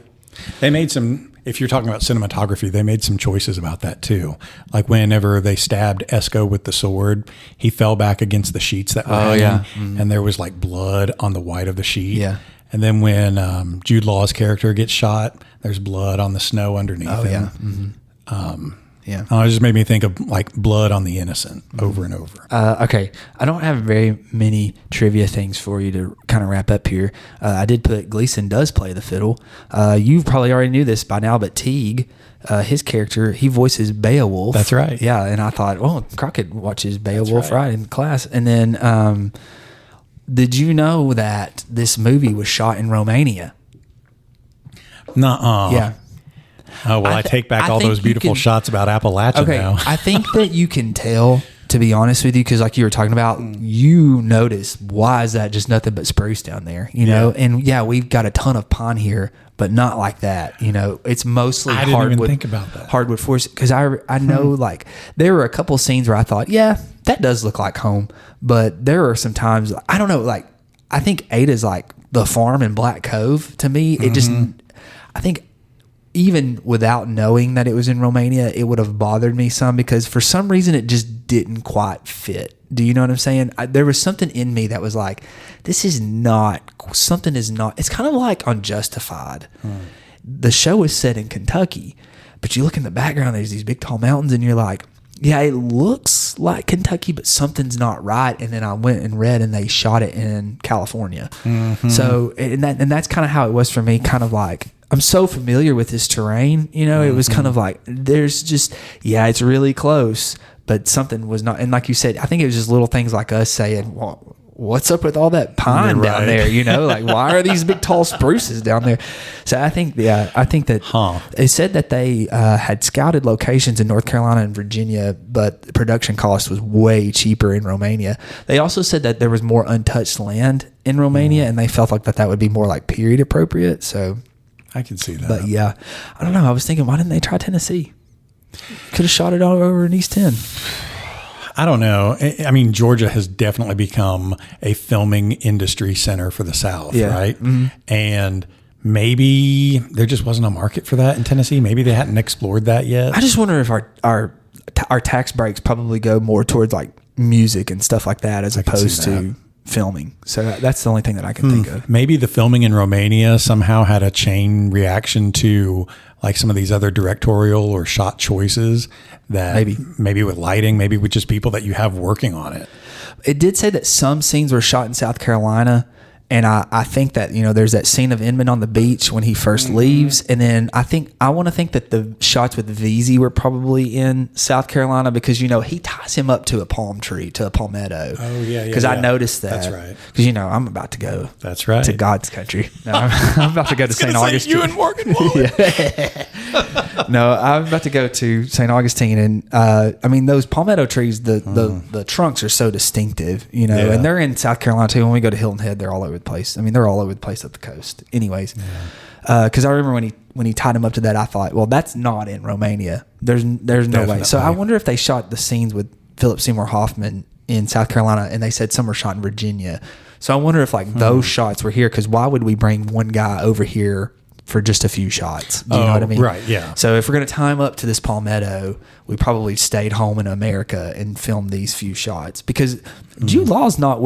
They made some, if you're talking about cinematography, they made some choices about that too. Like whenever they stabbed Esco with the sword, he fell back against the sheets that were hanging, and there was like blood on the white of the sheet. Yeah. And then when Jude Law's character gets shot, there's blood on the snow underneath him. Yeah. It just made me think of like blood on the innocent over and over. Okay. I don't have very many trivia things for you to kind of wrap up here. I did put Gleason does play the fiddle. You probably already knew this by now, but Teague, his character, he voices Beowulf. That's right. Yeah. And I thought, well, Crockett watches Beowulf right in class. And then did you know that this movie was shot in Romania? Nuh-uh. Yeah. Oh, well, I take back all those beautiful shots about Appalachia now. I think that you can tell, to be honest with you, because like you were talking about, you notice, why is that just nothing but spruce down there, you know? And yeah, we've got a ton of pine here, but not like that, you know? It's mostly I didn't even think about that. Hardwood forest, because I know like there were a couple scenes where I thought, yeah, that does look like home, but there are some times, I don't know, like I think Ada's like the farm in Black Cove to me. It just, I think even without knowing that it was in Romania, it would have bothered me some because for some reason it just didn't quite fit. Do you know what I'm saying? There was something in me that was like, this is not, something is not, it's kind of like Unjustified. The show is set in Kentucky, but you look in the background, there's these big tall mountains and you're like, yeah, it looks like Kentucky, but something's not right. And then I went and read and they shot it in California. So, and that's kind of how it was for me, kind of like, I'm so familiar with this terrain, you know, it was kind of like, there's just, yeah, it's really close, but something was not. And like you said, I think it was just little things like us saying, well, what's up with all that pine down there? You know, like why are these big tall spruces down there? So I think that it said that they had scouted locations in North Carolina and Virginia, but the production cost was way cheaper in Romania. They also said that there was more untouched land in Romania and they felt like that would be more like period appropriate. So I can see that. But yeah, I don't know. I was thinking, why didn't they try Tennessee? Could have shot it all over in East 10. I don't know. I mean, Georgia has definitely become a filming industry center for the South, right? And maybe there just wasn't a market for that in Tennessee. Maybe they hadn't explored that yet. I just wonder if our tax breaks probably go more towards like music and stuff like that as opposed to filming. So that's the only thing that I can think of. Maybe the filming in Romania somehow had a chain reaction to like some of these other directorial or shot choices that maybe with lighting, maybe with just people that you have working on it. It did say that some scenes were shot in South Carolina. And I think that, you know, there's that scene of Inman on the beach when he first leaves. And then I want to think that the shots with Veazey were probably in South Carolina because, you know, he ties him up to a palm tree, to a palmetto. Oh, yeah. Because I noticed that. That's right. Because, you know, I'm about to go. That's right. To God's country. No, I'm about to go to St. Augustine. You and Morgan Wallen. No, I'm about to go to St. Augustine. And, I mean, those palmetto trees, the trunks are so distinctive, you know, and they're in South Carolina too. When we go to Hilton Head, they're all over the place. I mean, they're all over the place up the coast. Anyways, because I remember when he tied him up to that, I thought, well, that's not in Romania. There's no way. So I wonder if they shot the scenes with Philip Seymour Hoffman in South Carolina, and they said some were shot in Virginia. So I wonder if like those shots were here, because why would we bring one guy over here for just a few shots? Do you know what I mean? Right, yeah. So if we're going to tie him up to this palmetto, we probably stayed home in America and filmed these few shots, because Jude Law's not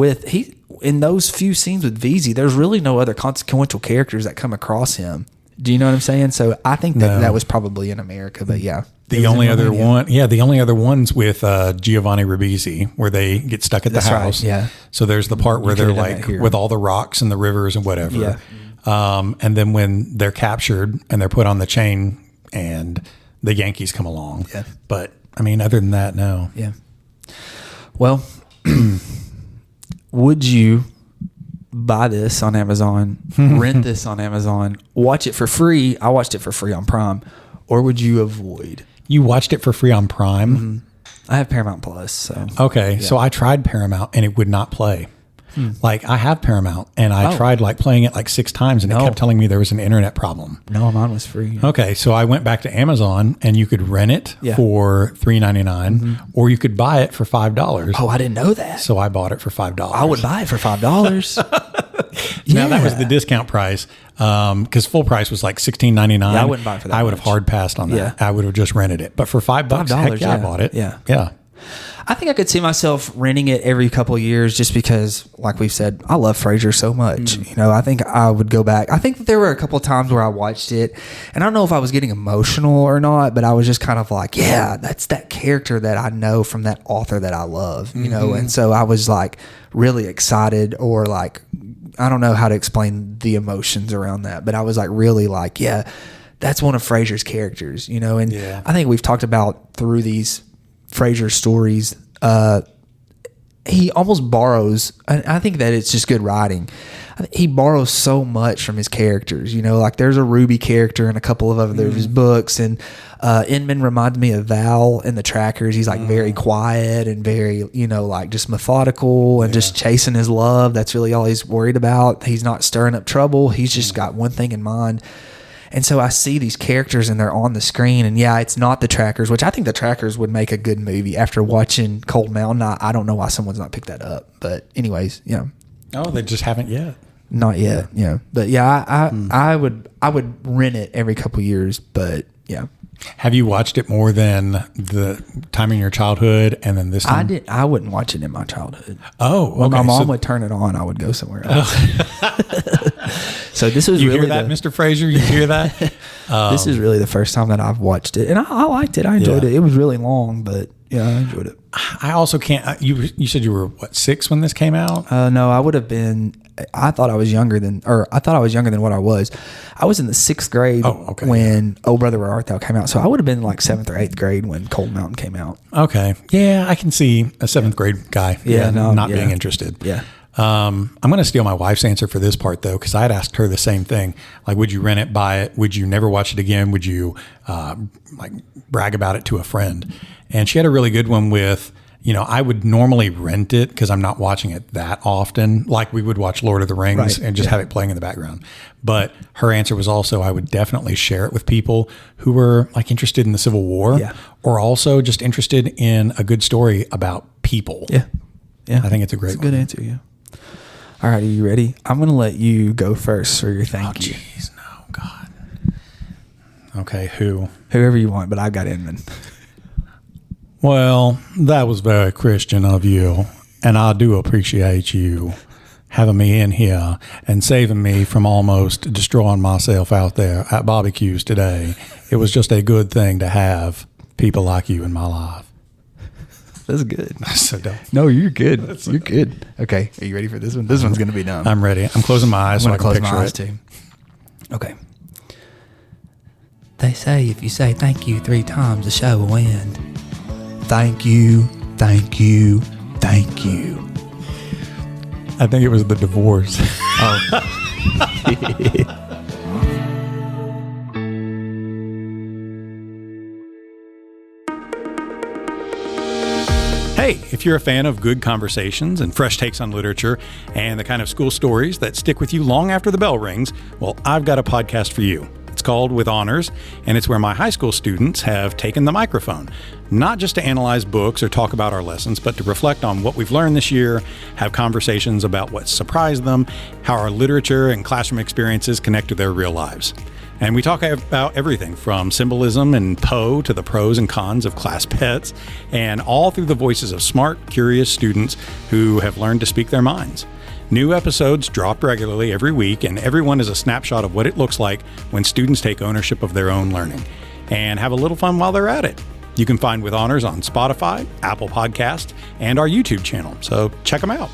in those few scenes with Veazey, there's really no other consequential characters that come across him. Do you know what I'm saying? So I think that was probably in America, but yeah. The only other one's with Giovanni Ribisi, where they get stuck at the house. Right, yeah. So there's the part where they're like with all the rocks and the rivers and whatever. Yeah. And then when they're captured and they're put on the chain and the Yankees come along. Yeah. But I mean, other than that, no. Yeah. Well, Would you buy this on Amazon, rent this on Amazon, watch it for free? I watched it for free on Prime. Or would you avoid? You watched it for free on Prime? Mm-hmm. I have Paramount Plus. So Okay. Yeah. So I tried Paramount and it would not play. Like I have Paramount and I tried like playing it like 6 times and it kept telling me there was an internet problem. No, mine was free. Okay. So I went back to Amazon and you could rent it for $3.99 or you could buy it for $5. Oh, I didn't know that. So I bought it for $5. I would buy it for $5. Now that was the discount price because full price was like $16.99. Yeah, I wouldn't buy it for that I would have hard passed on that. Yeah. I would have just rented it. But for $5, heck yeah, I bought it. Yeah. Yeah. I think I could see myself renting it every couple of years just because, like we've said, I love Frazier so much. You know, I think I would go back. I think that there were a couple of times where I watched it, and I don't know if I was getting emotional or not, but I was just kind of like, yeah, that's that character that I know from that author that I love, you know? And so I was like really excited, or like, I don't know how to explain the emotions around that, but I was like really like, yeah, that's one of Frazier's characters, you know? And I think we've talked about through these Frazier stories, he almost borrows, and I think that it's just good writing. He borrows so much from his characters, you know, like there's a Ruby character in a couple of other of his books, and Inman reminds me of Val in the Trackers. He's like very quiet and very, you know, like just methodical and just chasing his love. That's really all he's worried about. He's not stirring up trouble. He's just got one thing in mind. And so I see these characters and they're on the screen, and it's not the Trackers, which I think the Trackers would make a good movie. After watching Cold Mountain, I don't know why someone's not picked that up, but anyways, you know. Oh, they just haven't yet. Not yet, yeah. But I would rent it every couple of years, but yeah. Have you watched it more than the time in your childhood and then this time? I wouldn't watch it in my childhood. Oh, okay. When my mom would turn it on, I would go somewhere else. So this was you really hear that, Mr. Frazier? You hear that? This is really the first time that I've watched it, and I liked it. I enjoyed it. It was really long, but yeah, I enjoyed it. I also can't. You said you were what, 6 when this came out? No, I would have been. I thought I was younger than what I was. I was in the 6th grade when Oh Brother Where Art Thou came out. So I would have been like 7th or 8th grade when Cold Mountain came out. Okay, yeah, I can see a 7th grade guy. Not being interested. Yeah. I'm going to steal my wife's answer for this part though, because I had asked her the same thing. Like, would you rent it, buy it? Would you never watch it again? Would you like brag about it to a friend? And she had a really good one with, you know, I would normally rent it because I'm not watching it that often. Like we would watch Lord of the Rings and just have it playing in the background. But her answer was also, I would definitely share it with people who were like interested in the Civil War or also just interested in a good story about people. Yeah. Yeah. I think it's a great good answer. Yeah. All right. Are you ready? I'm going to let you go first for your thank you. Jeez. No, God. Okay. Whoever you want, but I've got Inman. Well, that was very Christian of you, and I do appreciate you having me in here and saving me from almost destroying myself out there at barbecues today. It was just a good thing to have people like you in my life. That's good. So dumb. No, you're good. You're good. Okay, are you ready for this one? This one's going to be dumb. I'm ready. I'm closing my eyes so I can close picture my eyes it. too. Okay. They say if you say thank you 3 times, the show will end. Thank you, thank you, thank you. I think it was the divorce. Hey, if you're a fan of good conversations and fresh takes on literature and the kind of school stories that stick with you long after the bell rings, well, I've got a podcast for you. It's called With Honors, and it's where my high school students have taken the microphone, not just to analyze books or talk about our lessons, but to reflect on what we've learned this year, have conversations about what surprised them, how our literature and classroom experiences connect to their real lives. And we talk about everything from symbolism and Poe to the pros and cons of class pets, and all through the voices of smart, curious students who have learned to speak their minds. New episodes drop regularly every week, and everyone is a snapshot of what it looks like when students take ownership of their own learning and have a little fun while they're at it. You can find With Honors on Spotify, Apple Podcasts, and our YouTube channel, so check them out.